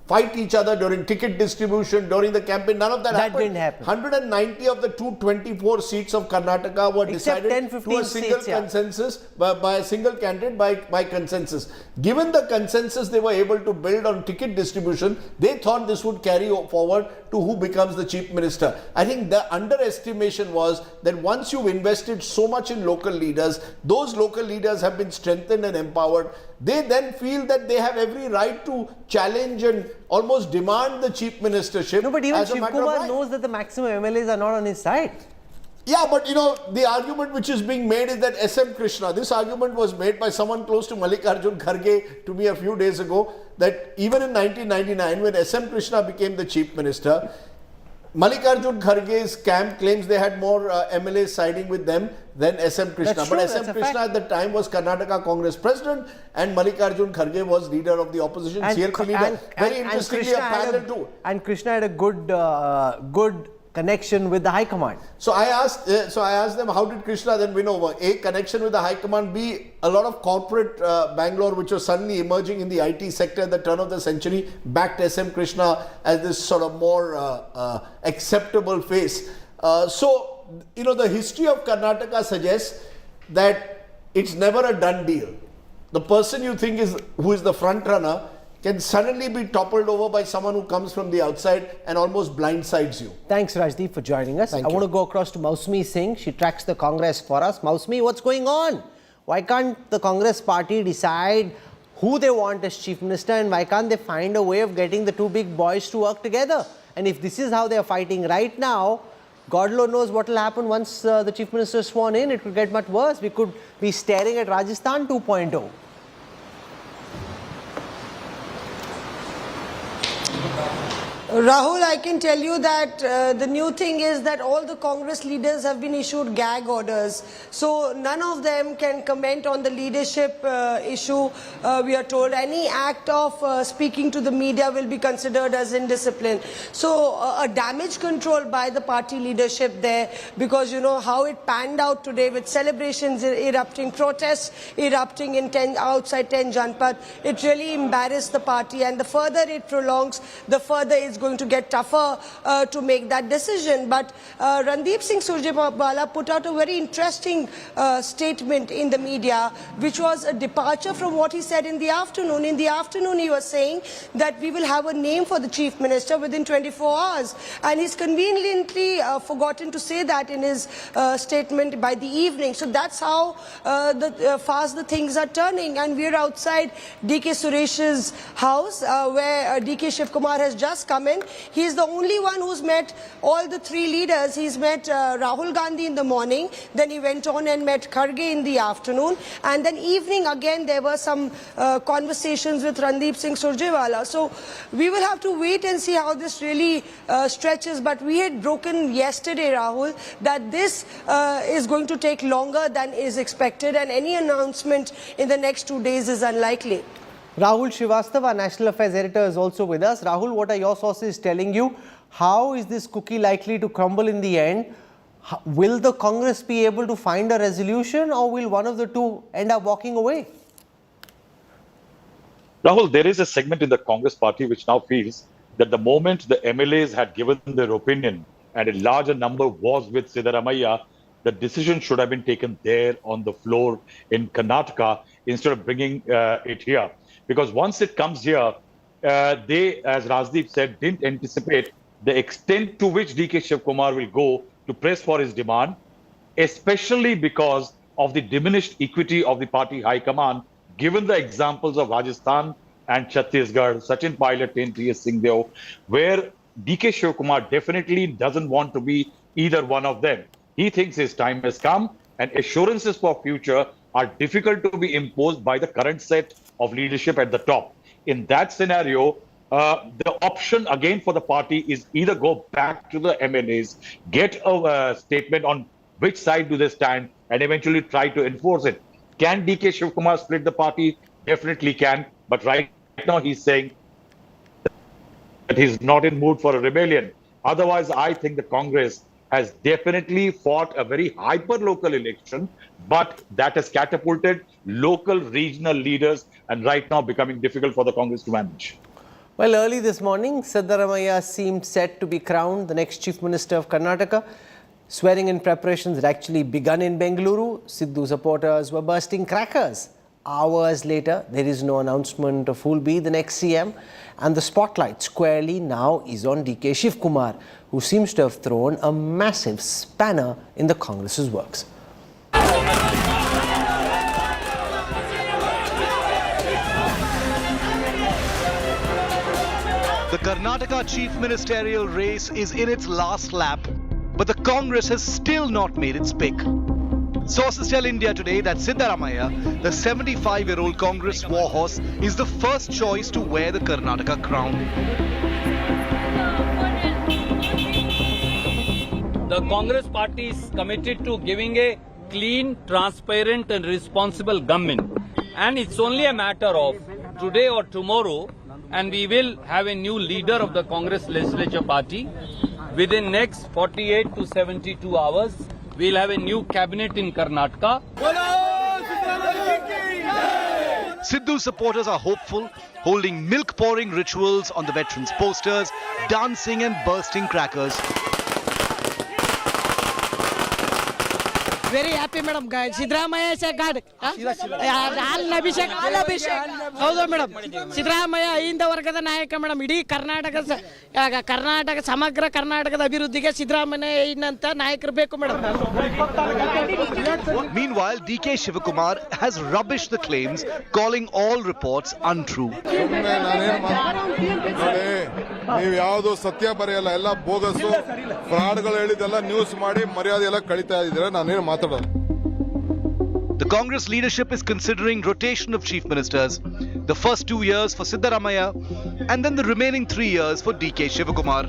fight each other during ticket distribution, during the campaign. None of that happened. Didn't happen. 190 of the 224 seats of Karnataka were decided to a single consensus, by a single candidate, by consensus. Given the consensus they were able to build on ticket distribution, they thought this would carry forward to who becomes the Chief Minister. I think the underestimation was that once you've invested so much in local leaders, those local leaders have been strengthened and empowered. They then feel that they have every right to challenge and almost demand the Chief Ministership. No, but even Shivakumar knows that the maximum MLAs are not on his side. Yeah, but the argument which is being made is that SM Krishna, this argument was made by someone close to Mallikarjun Kharge to me a few days ago, that even in 1999 when SM Krishna became the Chief Minister, Mallikarjun Kharge's camp claims they had more MLAs siding with them than SM Krishna. That's but true, SM Krishna at the time was Karnataka Congress President and Mallikarjun Kharge was leader of the opposition, CLP leader. Very interestingly, a parallel too. And Krishna had a good connection with the High Command. So I asked them, how did Krishna then win over? A, connection with the High Command. B, a lot of corporate Bangalore, which was suddenly emerging in the IT sector at the turn of the century, backed SM Krishna as this sort of more acceptable face. The history of Karnataka suggests that it's never a done deal. The person you think who is the front runner can suddenly be toppled over by someone who comes from the outside and almost blindsides you. Thanks, Rajdeep, for joining us. I want to go across to Mausmi Singh. She tracks the Congress for us. Mausmi, what's going on? Why can't the Congress party decide who they want as Chief Minister, and why can't they find a way of getting the two big boys to work together? And if this is how they're fighting right now, God knows what will happen once the Chief Minister is sworn in. It could get much worse. We could be staring at Rajasthan 2.0. Rahul, I can tell you that the new thing is that all the Congress leaders have been issued gag orders. So none of them can comment on the leadership issue. We are told any act of speaking to the media will be considered as indiscipline. So a damage control by the party leadership there, because you know how it panned out today with celebrations erupting, protests erupting in outside 10 Janpat. It really embarrassed the party, and the further it prolongs, the further it's going to get tougher to make that decision. But Randeep Singh Surjewala put out a very interesting statement in the media, which was a departure from what he said in the afternoon. In the afternoon, he was saying that we will have a name for the Chief Minister within 24 hours. And he's conveniently forgotten to say that in his statement by the evening. So that's how fast the things are turning. And we're outside DK Suresh's house, where DK Shivakumar has just come come in. He's the only one who's met all the three leaders. He's met Rahul Gandhi in the morning, then he went on and met Kharge in the afternoon, and then evening again there were some conversations with Randeep Singh Surjewala. So we will have to wait and see how this really stretches, but we had broken yesterday, Rahul, that this is going to take longer than is expected, and any announcement in the next 2 days is unlikely. Rahul Srivastava, National Affairs Editor, is also with us. Rahul, what are your sources telling you? How is this cookie likely to crumble in the end? Will the Congress be able to find a resolution, or will one of the two end up walking away? Rahul, there is a segment in the Congress party which now feels that the moment the MLAs had given their opinion and a larger number was with Siddaramaiah, the decision should have been taken there on the floor in Karnataka instead of bringing it here. Because once it comes here, they, as Rajdeep said, didn't anticipate the extent to which DK Shivakumar will go to press for his demand, especially because of the diminished equity of the party high command, given the examples of Rajasthan and Chhattisgarh, Sachin Pilot and T.S. Singhdeo, where DK Shivakumar definitely doesn't want to be either one of them. He thinks his time has come, and assurances for future are difficult to be imposed by the current set of leadership at the top. In that scenario, the option again for the party is either go back to the MLAs, get a statement on which side do they stand, and eventually try to enforce it. Can DK Shivakumar split the party? Definitely can. But right now he's saying that he's not in mood for a rebellion. Otherwise, I think the Congress has definitely fought a very hyper-local election, but that has catapulted local regional leaders and right now becoming difficult for the Congress to manage. Well, early this morning, Siddaramaiah seemed set to be crowned the next Chief Minister of Karnataka. Swearing-in preparations had actually begun in Bengaluru. Siddu supporters were bursting crackers. Hours later, there is no announcement of who will be the next CM, and the spotlight squarely now is on DK Shivakumar, who seems to have thrown a massive spanner in the Congress's works. The Karnataka chief ministerial race is in its last lap, but the Congress has still not made its pick. Sources tell India Today that Siddaramaiah, the 75-year-old Congress warhorse, is the first choice to wear the Karnataka crown. The Congress party is committed to giving a clean, transparent and responsible government. And it's only a matter of today or tomorrow, and we will have a new leader of the Congress Legislature Party. Within next 48 to 72 hours, we'll have a new cabinet in Karnataka. Siddu supporters are hopeful, holding milk-pouring rituals on the veterans' posters, dancing and bursting crackers. Very happy, madam. Siddaramaiah is a god. Abhishek. ಹೌದು madam, Siddaramaiah Ahinda ವರ್ಗದ ನಾಯಕ madam. ಇಡೀ ಕರ್ನಾಟಕ ಸಮಗ್ರ ಕರ್ನಾಟಕದ ಅಭಿವೃದ್ಧಿಗೆ ಸಿದ್ದರಾಮಯ್ಯ ಇನ್ನಂತ ನಾಯಕರು ಬೇಕು madam. Meanwhile, DK Shivakumar has rubbished the claims, calling all reports untrue. ನೀವು ಯಾವುದು ಸತ್ಯ ಬರೆಯಲ್ಲ, ಎಲ್ಲ ಬೋಗಸು, ಫ್ರಾಡ್ಗಳು ಹೇಳಿದೆಲ್ಲ ನ್ಯೂಸ್ ಮಾಡಿ ಮರ್ಯಾದೆ ಎಲ್ಲ ಕಳೀತಾ ಇದ್ದೀರಾ, ನಾನೇನು ಮಾತಾಡೋದು. The Congress leadership is considering rotation of chief ministers, the first 2 years for Siddaramaiah and then the remaining 3 years for DK Shivakumar.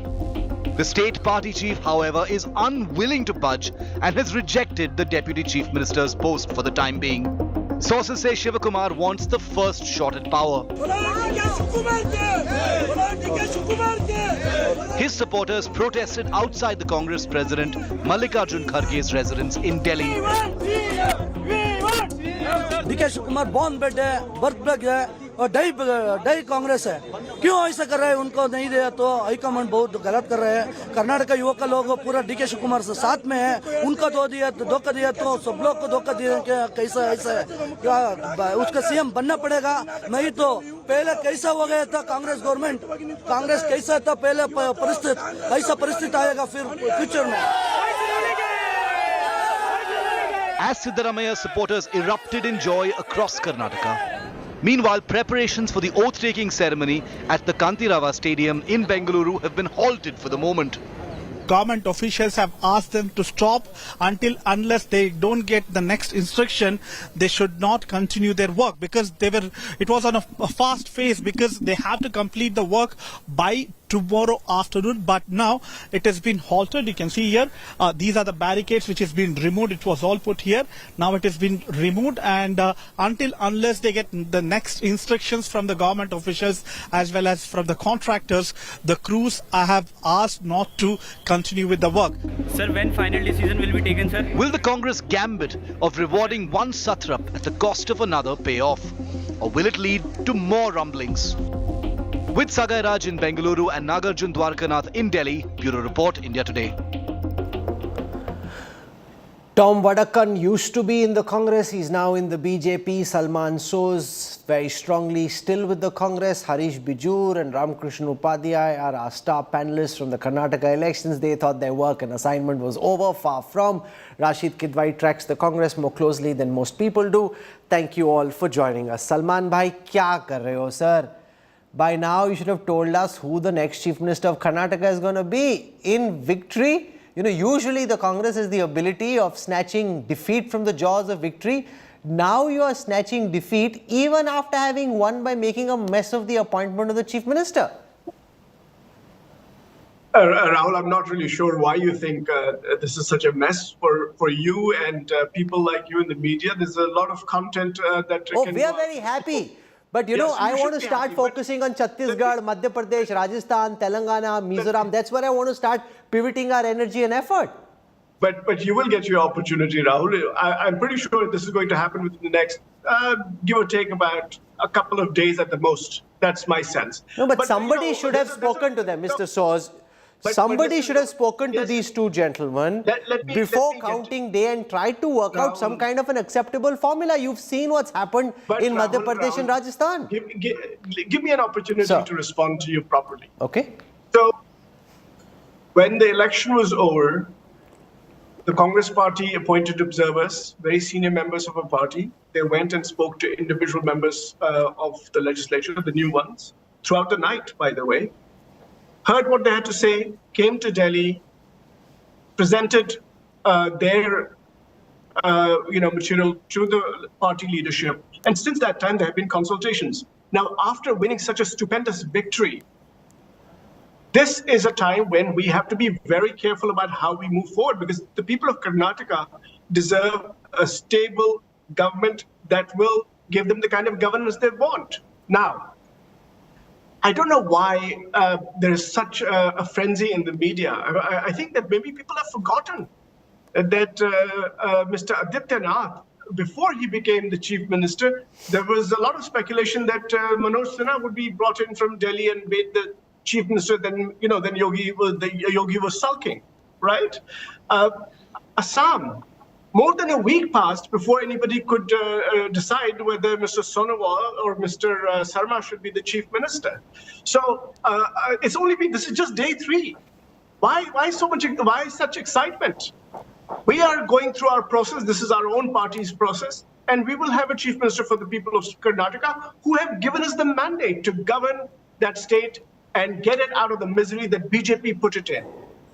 The state party chief, however, is unwilling to budge and has rejected the deputy chief minister's post for the time being. Sources say Shivakumar wants the first shot at power. His supporters protested outside the Congress president Mallikarjun Kharge's residence in Delhi. DK Shivakumar born bed है, birth blood है और die Congress है. क्यों ऐसा कर रहे हैं? उनको नहीं दिया तो हाईकमांड बहुत गलत कर रहे हैं. कर्नाटक युवक का लोग पूरा DK शिवकुमार से साथ में है. उनका धोखा दिया तो सब लोग को धोखा दिया. कैसा ऐसा है? क्या उसका सीएम बनना पड़ेगा? नहीं तो पहले कैसा हो गया था कांग्रेस गवर्नमेंट, कांग्रेस कैसा था पहले परिस्थिति, ऐसा परिस्थिति आएगा फिर फ्यूचर में. As Siddaramaiah supporters erupted in joy across Karnataka, Meanwhile, preparations for the oath-taking ceremony at the Kantirava Stadium in Bengaluru have been halted for the moment. Government officials have asked them to stop unless they don't get the next instruction. They should not continue their work because it was on a fast phase because they have to complete the work by tomorrow afternoon, but now it has been halted. You can see here, these are the barricades which has been removed. It was all put here. Now it has been removed, and unless they get the next instructions from the government officials as well as from the contractors, the crews have asked not to continue with the work. Sir, when final decision will be taken, sir? Will the Congress gambit of rewarding one satrap at the cost of another pay off? Or will it lead to more rumblings? With Sagai Raj in Bengaluru and Nagarjun Dwarkanath in Delhi, Bureau Report, India Today. Tom Vadakkan used to be in the Congress. He's now in the BJP. Salman Soz very strongly still with the Congress. Harish Bijur and Ramakrishnan Upadhyay are our star panelists from the Karnataka elections. They thought their work and assignment was over. Far from. Rashid Kidwai tracks the Congress more closely than most people do. Thank you all for joining us. Salman bhai, kya kar rahe ho, sir? By now, you should have told us who the next Chief Minister of Karnataka is going to be. In victory, you know, usually the Congress has the ability of snatching defeat from the jaws of victory. Now you are snatching defeat even after having won by making a mess of the appointment of the Chief Minister. Rahul, I'm not really sure why you think this is such a mess for you and people like you in the media. There's a lot of content that we are very happy. But you know, I want to start focusing on Chhattisgarh, Madhya Pradesh, Rajasthan, Telangana, Mizoram. That's where I want to start pivoting our energy and effort. But you will get your opportunity, Rahul. I'm pretty sure this is going to happen within the next, give or take, about a couple of days at the most. That's my sense. No, but somebody should have spoken to them, Mr. Soz. Somebody should have spoken to these two gentlemen before counting day and tried to work out some kind of an acceptable formula. You've seen what's happened in Madhya Pradesh and Rajasthan. Give me an opportunity to respond to you properly. Okay. So, when the election was over, the Congress party appointed observers, very senior members of our party. They went and spoke to individual members of the legislature, the new ones, throughout the night, by the way. Heard what they had to say, came to Delhi, presented their material to the party leadership. And since that time, there have been consultations. Now, after winning such a stupendous victory, this is a time when we have to be very careful about how we move forward, because the people of Karnataka deserve a stable government that will give them the kind of governance they want. Now, I don't know why there is such a frenzy in the media. I think that maybe people have forgotten that Mr. Adityanath, before he became the chief minister, there was a lot of speculation that Manoj Sinha would be brought in from Delhi and made the chief minister. Then Yogi was sulking, right? Assam. More than a week passed before anybody could decide whether Mr. Sonowal or Mr. Sarma should be the chief minister. So it's only been, this is just day 3. Why so much? Why such excitement? We are going through our process. This is our own party's process, and we will have a chief minister for the people of Karnataka who have given us the mandate to govern that state and get it out of the misery that BJP put it in.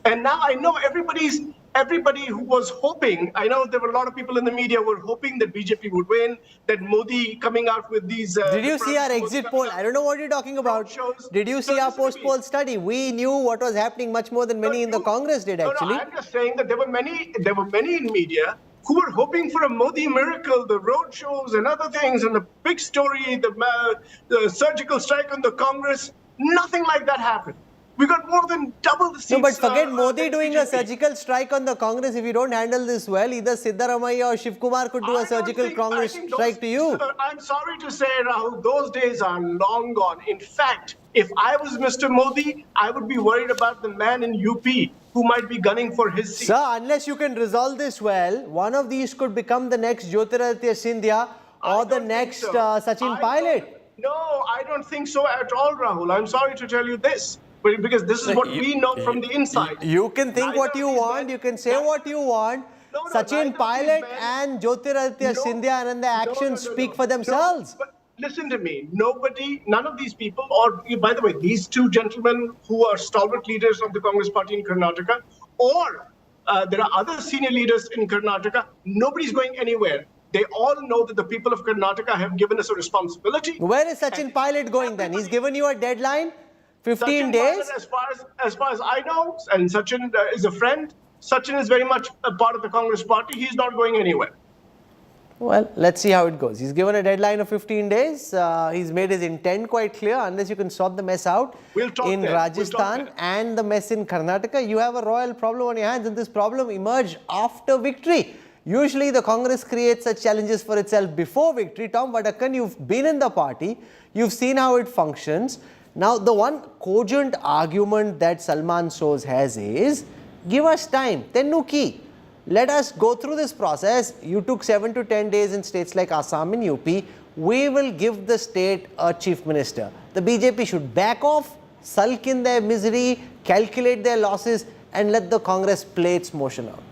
And now I know everybody who was hoping, I know there were a lot of people in the media who were hoping that BJP would win, that Modi coming out with these... Did you see our exit poll? I don't know what you're talking about. Did you see our post-poll study? We knew what was happening much more than many in the Congress did, actually. No, I'm just saying that there were many in media who were hoping for a Modi miracle, the road shows and other things, and the big story, the surgical strike on the Congress. Nothing like that happened. We got more than double the seats. No, but forget Modi doing a surgical strike on the Congress. If you don't handle this well, either Siddaramaiah or Shivakumar could do a surgical Congress strike to you. I'm sorry to say, Rahul, those days are long gone. In fact, if I was Mr. Modi, I would be worried about the man in UP who might be gunning for his seat. Sir, unless you can resolve this well, one of these could become the next Jyotiraditya Scindia or the next Sachin Pilot. No, I don't think so at all, Rahul. I'm sorry to tell you this. Because this is what we know from the inside. You can think what you want, you can say what you want. Sachin Pilot and Jyotiraditya Scindia and the actions speak for themselves. listen to me. None of these people, or by the way, these two gentlemen who are stalwart leaders of the Congress party in Karnataka, or there are other senior leaders in Karnataka, nobody's going anywhere. They all know that the people of Karnataka have given us a responsibility. Where is Sachin Pilot going then? He's given you a deadline, 15 days? Pilot, as far as I know, and Sachin is a friend, Sachin is very much a part of the Congress party. He's not going anywhere. Well, let's see how it goes. He's given a deadline of 15 days. He's made his intent quite clear. Unless you can sort the mess out in Rajasthan and the mess in Karnataka, you have a royal problem on your hands, and this problem emerged after victory. Usually the Congress creates such challenges for itself before victory. Tom Vadakkan, you've been in the party. You've seen how it functions. Now, the one cogent argument that Salman Soz has is, give us time, tennu ki. Let us go through this process. You took 7 to 10 days in states like Assam and UP. We will give the state a chief minister. The BJP should back off, sulk in their misery, calculate their losses, and let the Congress play its motion out.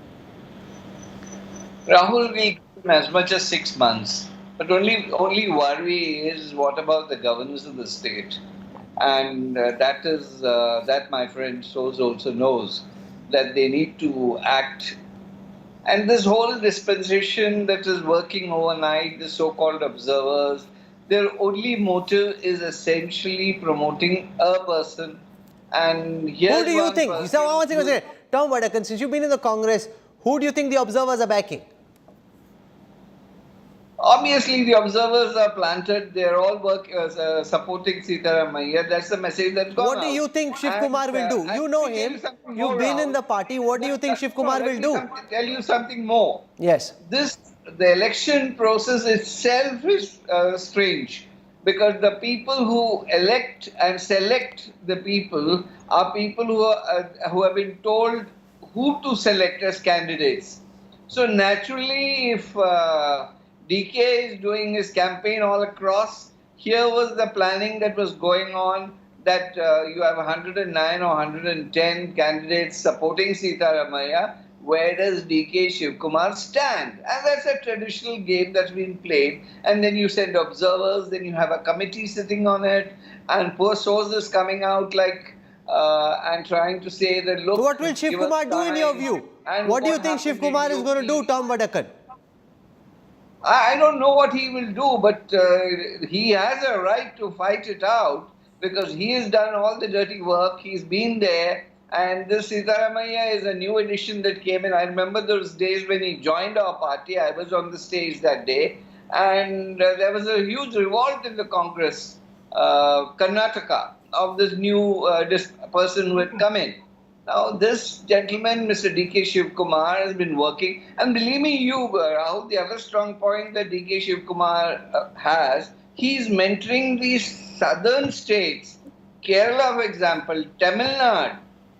Rahul, we give as much as 6 months. But only worry is, what about the governors of the state? And that my friend Soz also knows, that they need to act. And this whole dispensation that is working overnight, the so-called observers, their only motive is essentially promoting a person. And here's who do you think? Tom Vadakkan, since you've been in the Congress, who do you think the observers are backing? Obviously, the observers are planted. They're all supporting Siddaramaiah. That's the message that's gone out. What do you think Shivakumar will do? You know him. You've been in the party. What do you think Shivakumar will do? Tell you something more. Yes. The election process itself is strange, because the people who elect and select the people are people who have been told who to select as candidates. So naturally, if DK is doing his campaign all across, here was the planning that was going on, that you have 109 or 110 candidates supporting Siddaramaiah. Where does DK Shivakumar stand? And that's a traditional game that's been played. And then you send observers, then you have a committee sitting on it, and poor Soz is coming out and trying to say that, look... So what will Shivakumar do in your view? What do you think Shivakumar is going to do, Tom Vadakkan? I don't know what he will do, but he has a right to fight it out, because he has done all the dirty work. He's been there. And this Siddaramaiah is a new addition that came in. I remember those days when he joined our party. I was on the stage that day. And there was a huge revolt in the Congress, Karnataka, of this new person who had come in. Now, this gentleman, Mr. D.K. Shivakumar, has been working. And believe me, Rahul, the other strong point that D.K. Shivakumar has, he's mentoring these southern states, Kerala, for example, Tamil Nadu.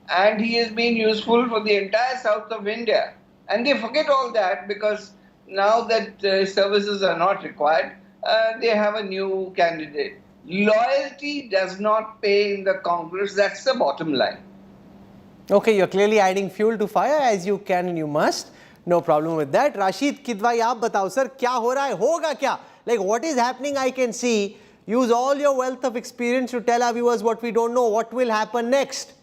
And he has been useful for the entire south of India. And they forget all that, because now that services are not required, they have a new candidate. Loyalty does not pay in the Congress. That's the bottom line. Okay, you're clearly adding fuel to fire, as you can and you must. No problem with that. Rashid Kidwai, aap batao, sir, kya ho raha hai? Hoga kya? Like, what is happening, I can see. Use all your wealth of experience to tell our viewers what we don't know. What will happen next?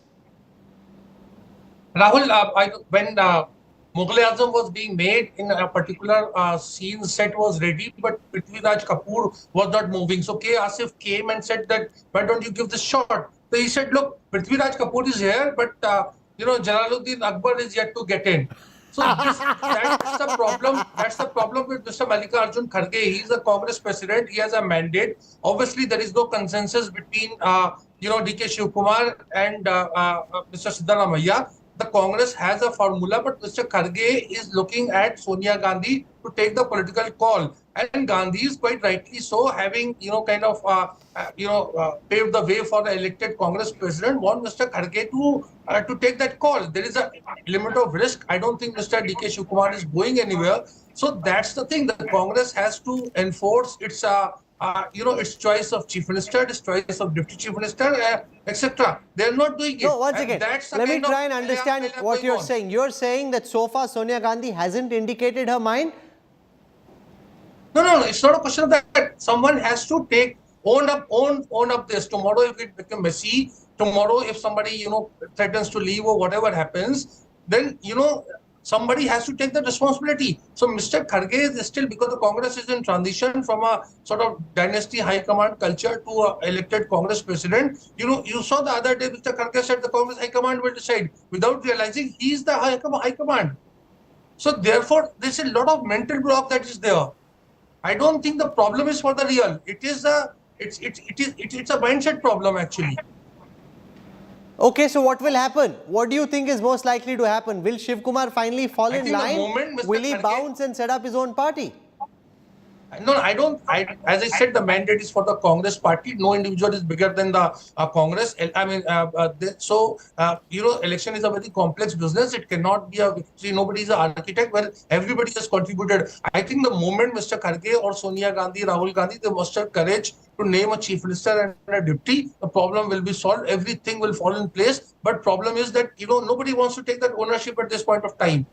Rahul, when Mughal-e-Azam was being made, in a particular scene set was ready, but Prithviraj Kapoor was not moving. So K. Asif came and said that, why don't you give this shot? So he said, look, Prithviraj Kapoor is here, but Jalaluddin Akbar is yet to get in. So that's the problem. That's the problem with Mr. Mallikarjun Kharge. He's a Congress president. He has a mandate. Obviously, there is no consensus between D.K. Shivakumar and Mr. Siddaramaiah. The Congress has a formula, but Mr. Kharge is looking at Sonia Gandhi to take the political call. And Gandhi is quite rightly so, having, paved the way for the elected Congress president, want Mr. Kharge to take that call. There is a limit of risk. I don't think Mr. D.K. Shivakumar is going anywhere. So that's the thing. The Congress has to enforce its its choice of chief minister, its choice of deputy chief minister, etc. They're not doing it. No, once again, let me try and understand what you're saying. You're saying that so far Sonia Gandhi hasn't indicated her mind? No. It's not a question of that. Someone has to own up this. Tomorrow, if it becomes messy, tomorrow, if somebody threatens to leave or whatever happens, then somebody has to take the responsibility. So Mr. Kharge is still, because the Congress is in transition from a sort of dynasty high command culture to a elected Congress president. You saw the other day Mr. Kharge said the Congress high command will decide, without realizing he is the high command. So therefore, there's a lot of mental block that is there. I don't think the problem is for the real. It's a mindset problem actually. Okay, so what will happen? What do you think is most likely to happen? Will Shivakumar finally fall in line? Will he bounce and set up his own party? No, I don't. As I said, the mandate is for the Congress party. No individual is bigger than the Congress. I mean, election is a very complex business. It cannot be nobody is an architect. Well, everybody has contributed. I think the moment Mr. Kharge or Sonia Gandhi, Rahul Gandhi, they must have courage to name a chief minister and a deputy, the problem will be solved. Everything will fall in place. But problem is that nobody wants to take that ownership at this point of time.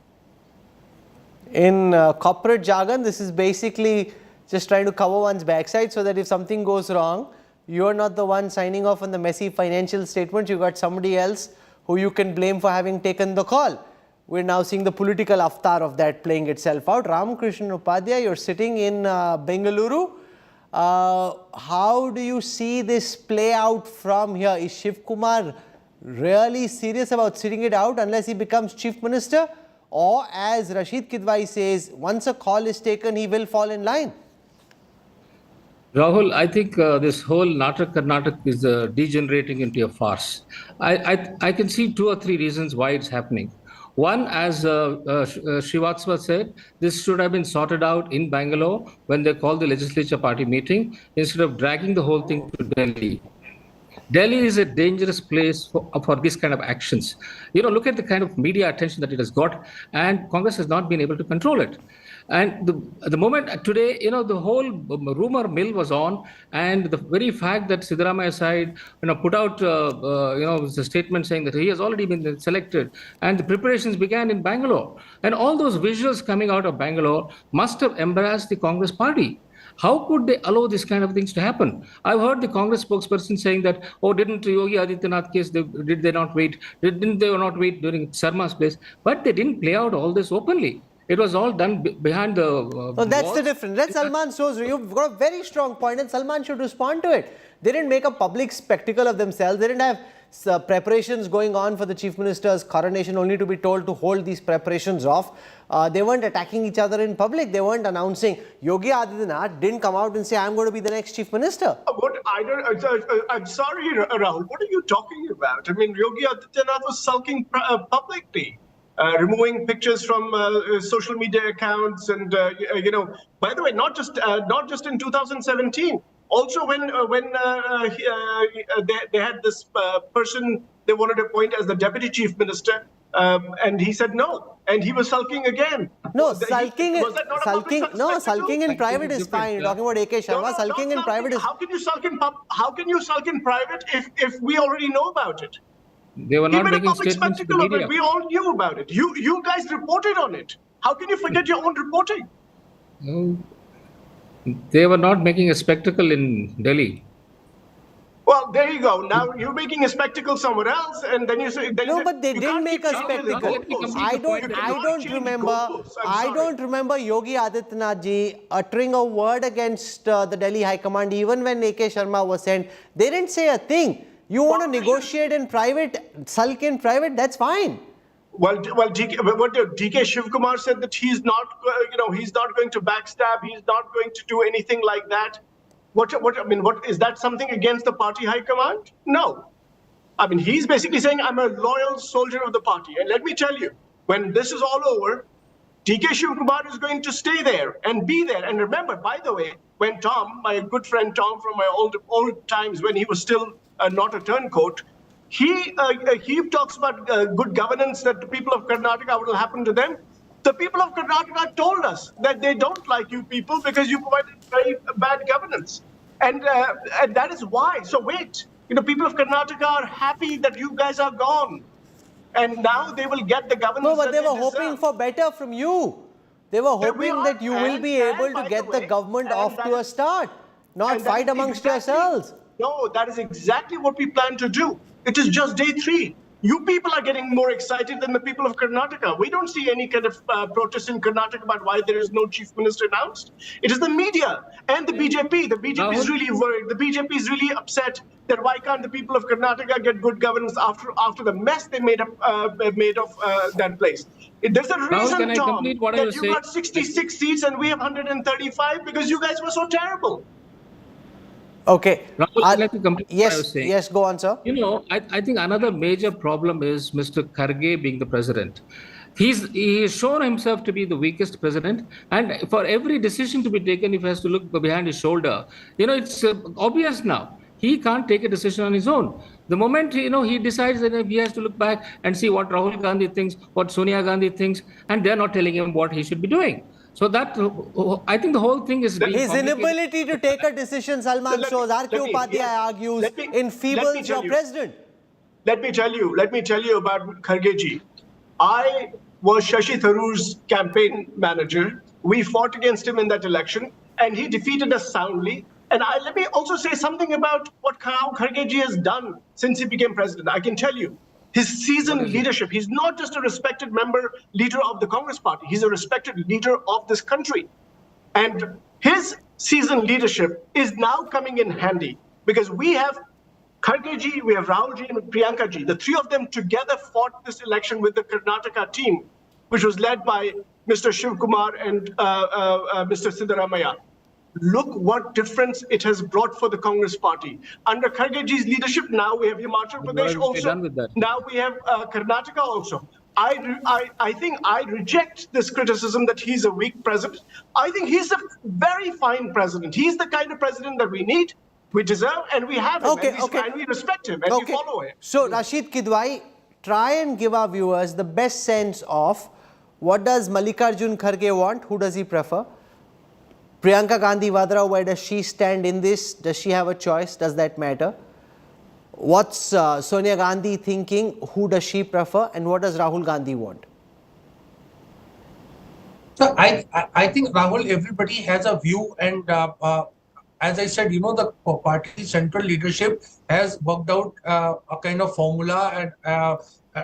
In corporate jargon, this is basically just trying to cover one's backside so that if something goes wrong, you're not the one signing off on the messy financial statements. You got somebody else who you can blame for having taken the call. We're now seeing the political avatar of that playing itself out. Ramakrishnan Upadhyay, you're sitting in Bengaluru. How do you see this play out from here? Is Shivakumar really serious about sitting it out unless he becomes chief minister? Or as Rashid Kidwai says, once a call is taken, he will fall in line? Rahul, I think this whole Natak Karnataka is degenerating into a farce. I can see 2 or 3 reasons why it's happening. One, as Srivastava said, this should have been sorted out in Bangalore when they called the legislature party meeting instead of dragging the whole thing to Delhi. Delhi is a dangerous place for this kind of actions. Look at the kind of media attention that it has got, and Congress has not been able to control it. And the moment today, the whole rumor mill was on, and the very fact that Siddaramaiah side, put out, the statement saying that he has already been selected, and the preparations began in Bangalore, and all those visuals coming out of Bangalore must have embarrassed the Congress party. How could they allow this kind of things to happen? I've heard the Congress spokesperson saying that, didn't Yogi Adityanath case, did they not wait? Didn't they not wait during Sarma's place? But they didn't play out all this openly. It was all done behind the that's the difference. Let Salman Choudhry, you've got a very strong point, and Salman should respond to it. They didn't make a public spectacle of themselves. They didn't have preparations going on for the Chief Minister's coronation, only to be told to hold these preparations off. They weren't attacking each other in public. They weren't announcing. Yogi Adityanath didn't come out and say, I'm going to be the next Chief Minister. I'm sorry, Rahul. What are you talking about? I mean, Yogi Adityanath was sulking publicly. Removing pictures from social media accounts, and by the way, not just in 2017. Also, when they had this person they wanted to appoint as the deputy chief minister, and he said no, and he was sulking again. No, sulking in private is fine. You're talking about AK Sharma. Sulking in private is. How can you sulk in private if we already know about it? They were not making statements to the media. We all knew about it. You guys reported on it. How can you forget your own reporting? No, they were not making a spectacle in Delhi. Well, there you go. Now you're making a spectacle somewhere else, and then you say no. But they didn't make a spectacle. I don't remember Yogi Adityanath ji uttering a word against the Delhi High Command, even when AK Sharma was sent. They didn't say a thing. You want to negotiate in private, sulk in private, that's fine. Well, DK Shivakumar said that he's not going to backstab, he's not going to do anything like that. What is that something against the party high command? No. I mean, he's basically saying, I'm a loyal soldier of the party. And let me tell you, when this is all over, DK Shivakumar is going to stay there and be there. And remember, by the way, when Tom, my good friend Tom from my old times, when he was still not a turncoat, he talks about good governance, that the people of Karnataka, what will happen to them. The people of Karnataka told us that they don't like you people because you provided very bad governance. And that is why. So wait, people of Karnataka are happy that you guys are gone. And now they will get the governance. No, but they were hoping for better from you. They were And we hoping are- that you will be able to get the government off to a start, not fight amongst yourselves. No, that is exactly what we plan to do. It is just day 3. You people are getting more excited than the people of Karnataka. We don't see any kind of protest in Karnataka about why there is no chief minister announced. It is the media and the BJP. The BJP is really worried. The BJP is really upset that why can't the people of Karnataka get good governance after the mess they made of that place. There's a reason, can I Tom, complete what I that was you saying? got 66 seats and we have 135 because you guys were so terrible. Okay. Rahul, let me complete what I Yes, was saying. yes, go on, sir. You know, I think another major problem is Mr. Kharge being the president. He has shown himself to be the weakest president, and for every decision to be taken, if he has to look behind his shoulder, it's obvious now. He can't take a decision on his own. The moment he decides that he has to look back and see what Rahul Gandhi thinks, what Sonia Gandhi thinks, and they're not telling him what he should be doing. So that I think the whole thing is being His complicated. inability to take a decision, Salman shows. R.K. Upadhyay argues enfeebles your president. Let me tell you about Khargeji. I was Shashi Tharoor's campaign manager. We fought against him in that election, and he defeated us soundly. And let me also say something about how Khargeji has done since he became president. I can tell you, his seasoned leadership. He's not just a respected leader of the Congress party. He's a respected leader of this country. And his seasoned leadership is now coming in handy because we have Khargeji, we have Rahulji and Priyankaji. The three of them together fought this election with the Karnataka team, which was led by Mr. Shivakumar and Mr. Siddaramaiah. Look what difference it has brought for the Congress party. Under Khargeji's leadership, now we have Himachal Pradesh also. Now we have Karnataka also. I think I reject this criticism that he's a weak president. I think he's a very fine president. He's the kind of president that we need, we deserve, and we have him. And we respect him, and we follow him. So, Rashid Kidwai, try and give our viewers the best sense of what does Mallikarjun Kharge want? Who does he prefer? Priyanka Gandhi Vadra, where does she stand in this? Does she have a choice? Does that matter? What's Sonia Gandhi thinking? Who does she prefer? And what does Rahul Gandhi want? So I think, Rahul, everybody has a view, and as I said, the party central leadership has worked out a kind of formula, and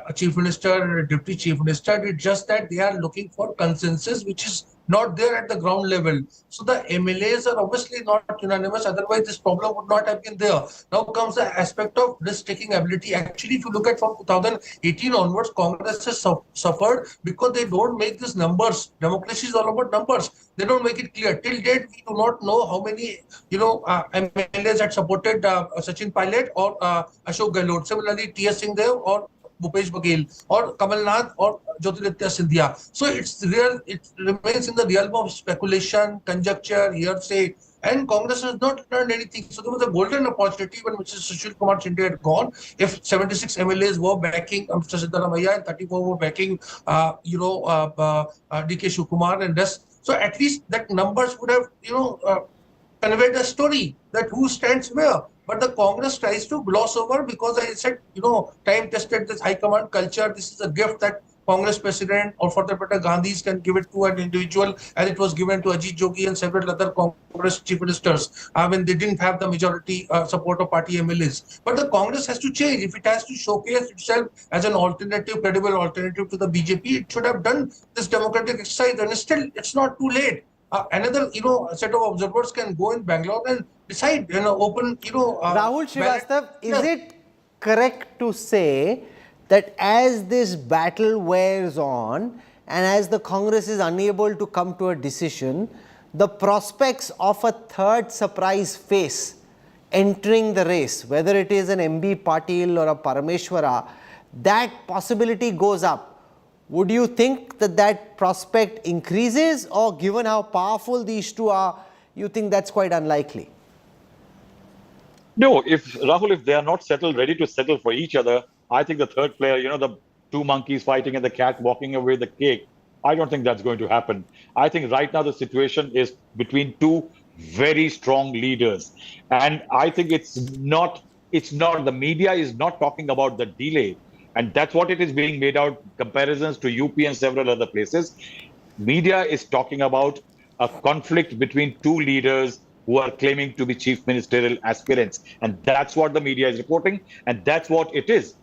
a chief minister, deputy chief minister. It's just that they are looking for consensus, which is not there at the ground level. So the MLAs are obviously not unanimous. Otherwise, this problem would not have been there. Now comes the aspect of risk-taking ability. Actually, if you look at from 2018 onwards, Congress has suffered because they don't make these numbers. Democracy is all about numbers. They don't make it clear. Till date, we do not know how many, MLAs had supported Sachin Pilot or Ashok Gehlot. Similarly, T.S. Singh Dev or Bhupesh Baghel or Kamal Nath or Jyotiraditya Scindia. So it remains in the realm of speculation, conjecture, hearsay, and Congress has not learned anything. So there was a golden opportunity when Mr. Sushil Kumar Shinde had gone. If 76 MLAs were backing Mr. Siddaramaiah and 34 were backing, DK Shivakumar and rest. So at least that numbers would have, conveyed a story that who stands where. But the Congress tries to gloss over because I said, time tested this high command culture. This is a gift that Congress president or for the better Gandhis can give it to an individual, as it was given to Ajit Jogi and several other Congress chief ministers when they didn't have the majority support of party MLAs. But the Congress has to change. If it has to showcase itself as an alternative, credible alternative to the BJP, it should have done this democratic exercise, and still it's not too late. Another, set of observers can go in Bangalore and decide, open, Rahul Srivastav, is it correct to say that as this battle wears on and as the Congress is unable to come to a decision, the prospects of a third surprise face entering the race, whether it is an MB Patil or a Parameshwara, that possibility goes up? Would you think that prospect increases, or given how powerful these two are, you think that's quite unlikely? No, Rahul, if they are not ready to settle for each other, I think the third player, the two monkeys fighting and the cat walking away the cake, I don't think that's going to happen. I think right now the situation is between two very strong leaders. And I think the media is not talking about the delay. And that's what it is being made out, comparisons to UP and several other places. media is talking about a conflict between two leaders who are claiming to be chief ministerial aspirants. And that's what the media is reporting, and that's what it is.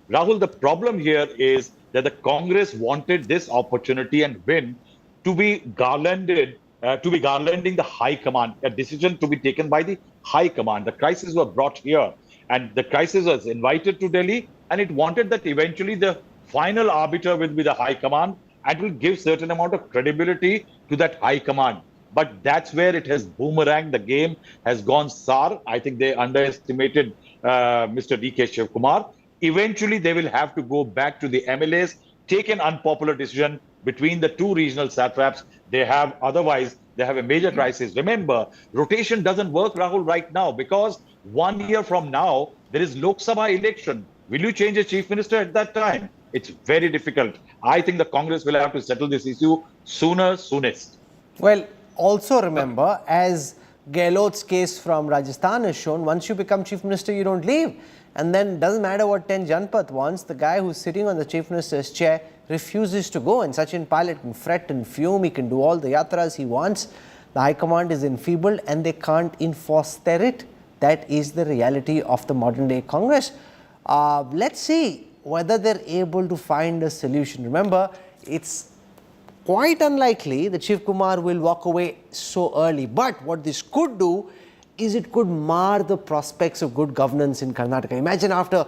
Rahul, the problem here is that the Congress wanted this opportunity and win to be garlanding the high command, a decision to be taken by the high command. The crisis was brought here, and the crisis was invited to Delhi, and it wanted that eventually the final arbiter will be the high command and will give certain amount of credibility to that high command. But that's where it has boomeranged. The game has gone sour. I think they underestimated Mr. D.K. Shivakumar. Eventually, they will have to go back to the MLAs, take an unpopular decision between the two regional satraps. They have a major crisis. Remember, rotation doesn't work, Rahul, right now, because 1 year from now, there is Lok Sabha election. Will you change a chief minister at that time? It's very difficult. I think the Congress will have to settle this issue soonest. Well, also remember, as Gehlot's case from Rajasthan has shown, once you become chief minister, you don't leave. And then doesn't matter what 10 Janpath wants, the guy who's sitting on the chief minister's chair refuses to go. And Sachin Pilot can fret and fume, he can do all the yatras he wants. The High Command is enfeebled and they can't enforce their writ. That is the reality of the modern day Congress. Let's see whether they're able to find a solution. Remember, it's quite unlikely that Shivakumar will walk away so early. But what this could do is it could mar the prospects of good governance in Karnataka. Imagine after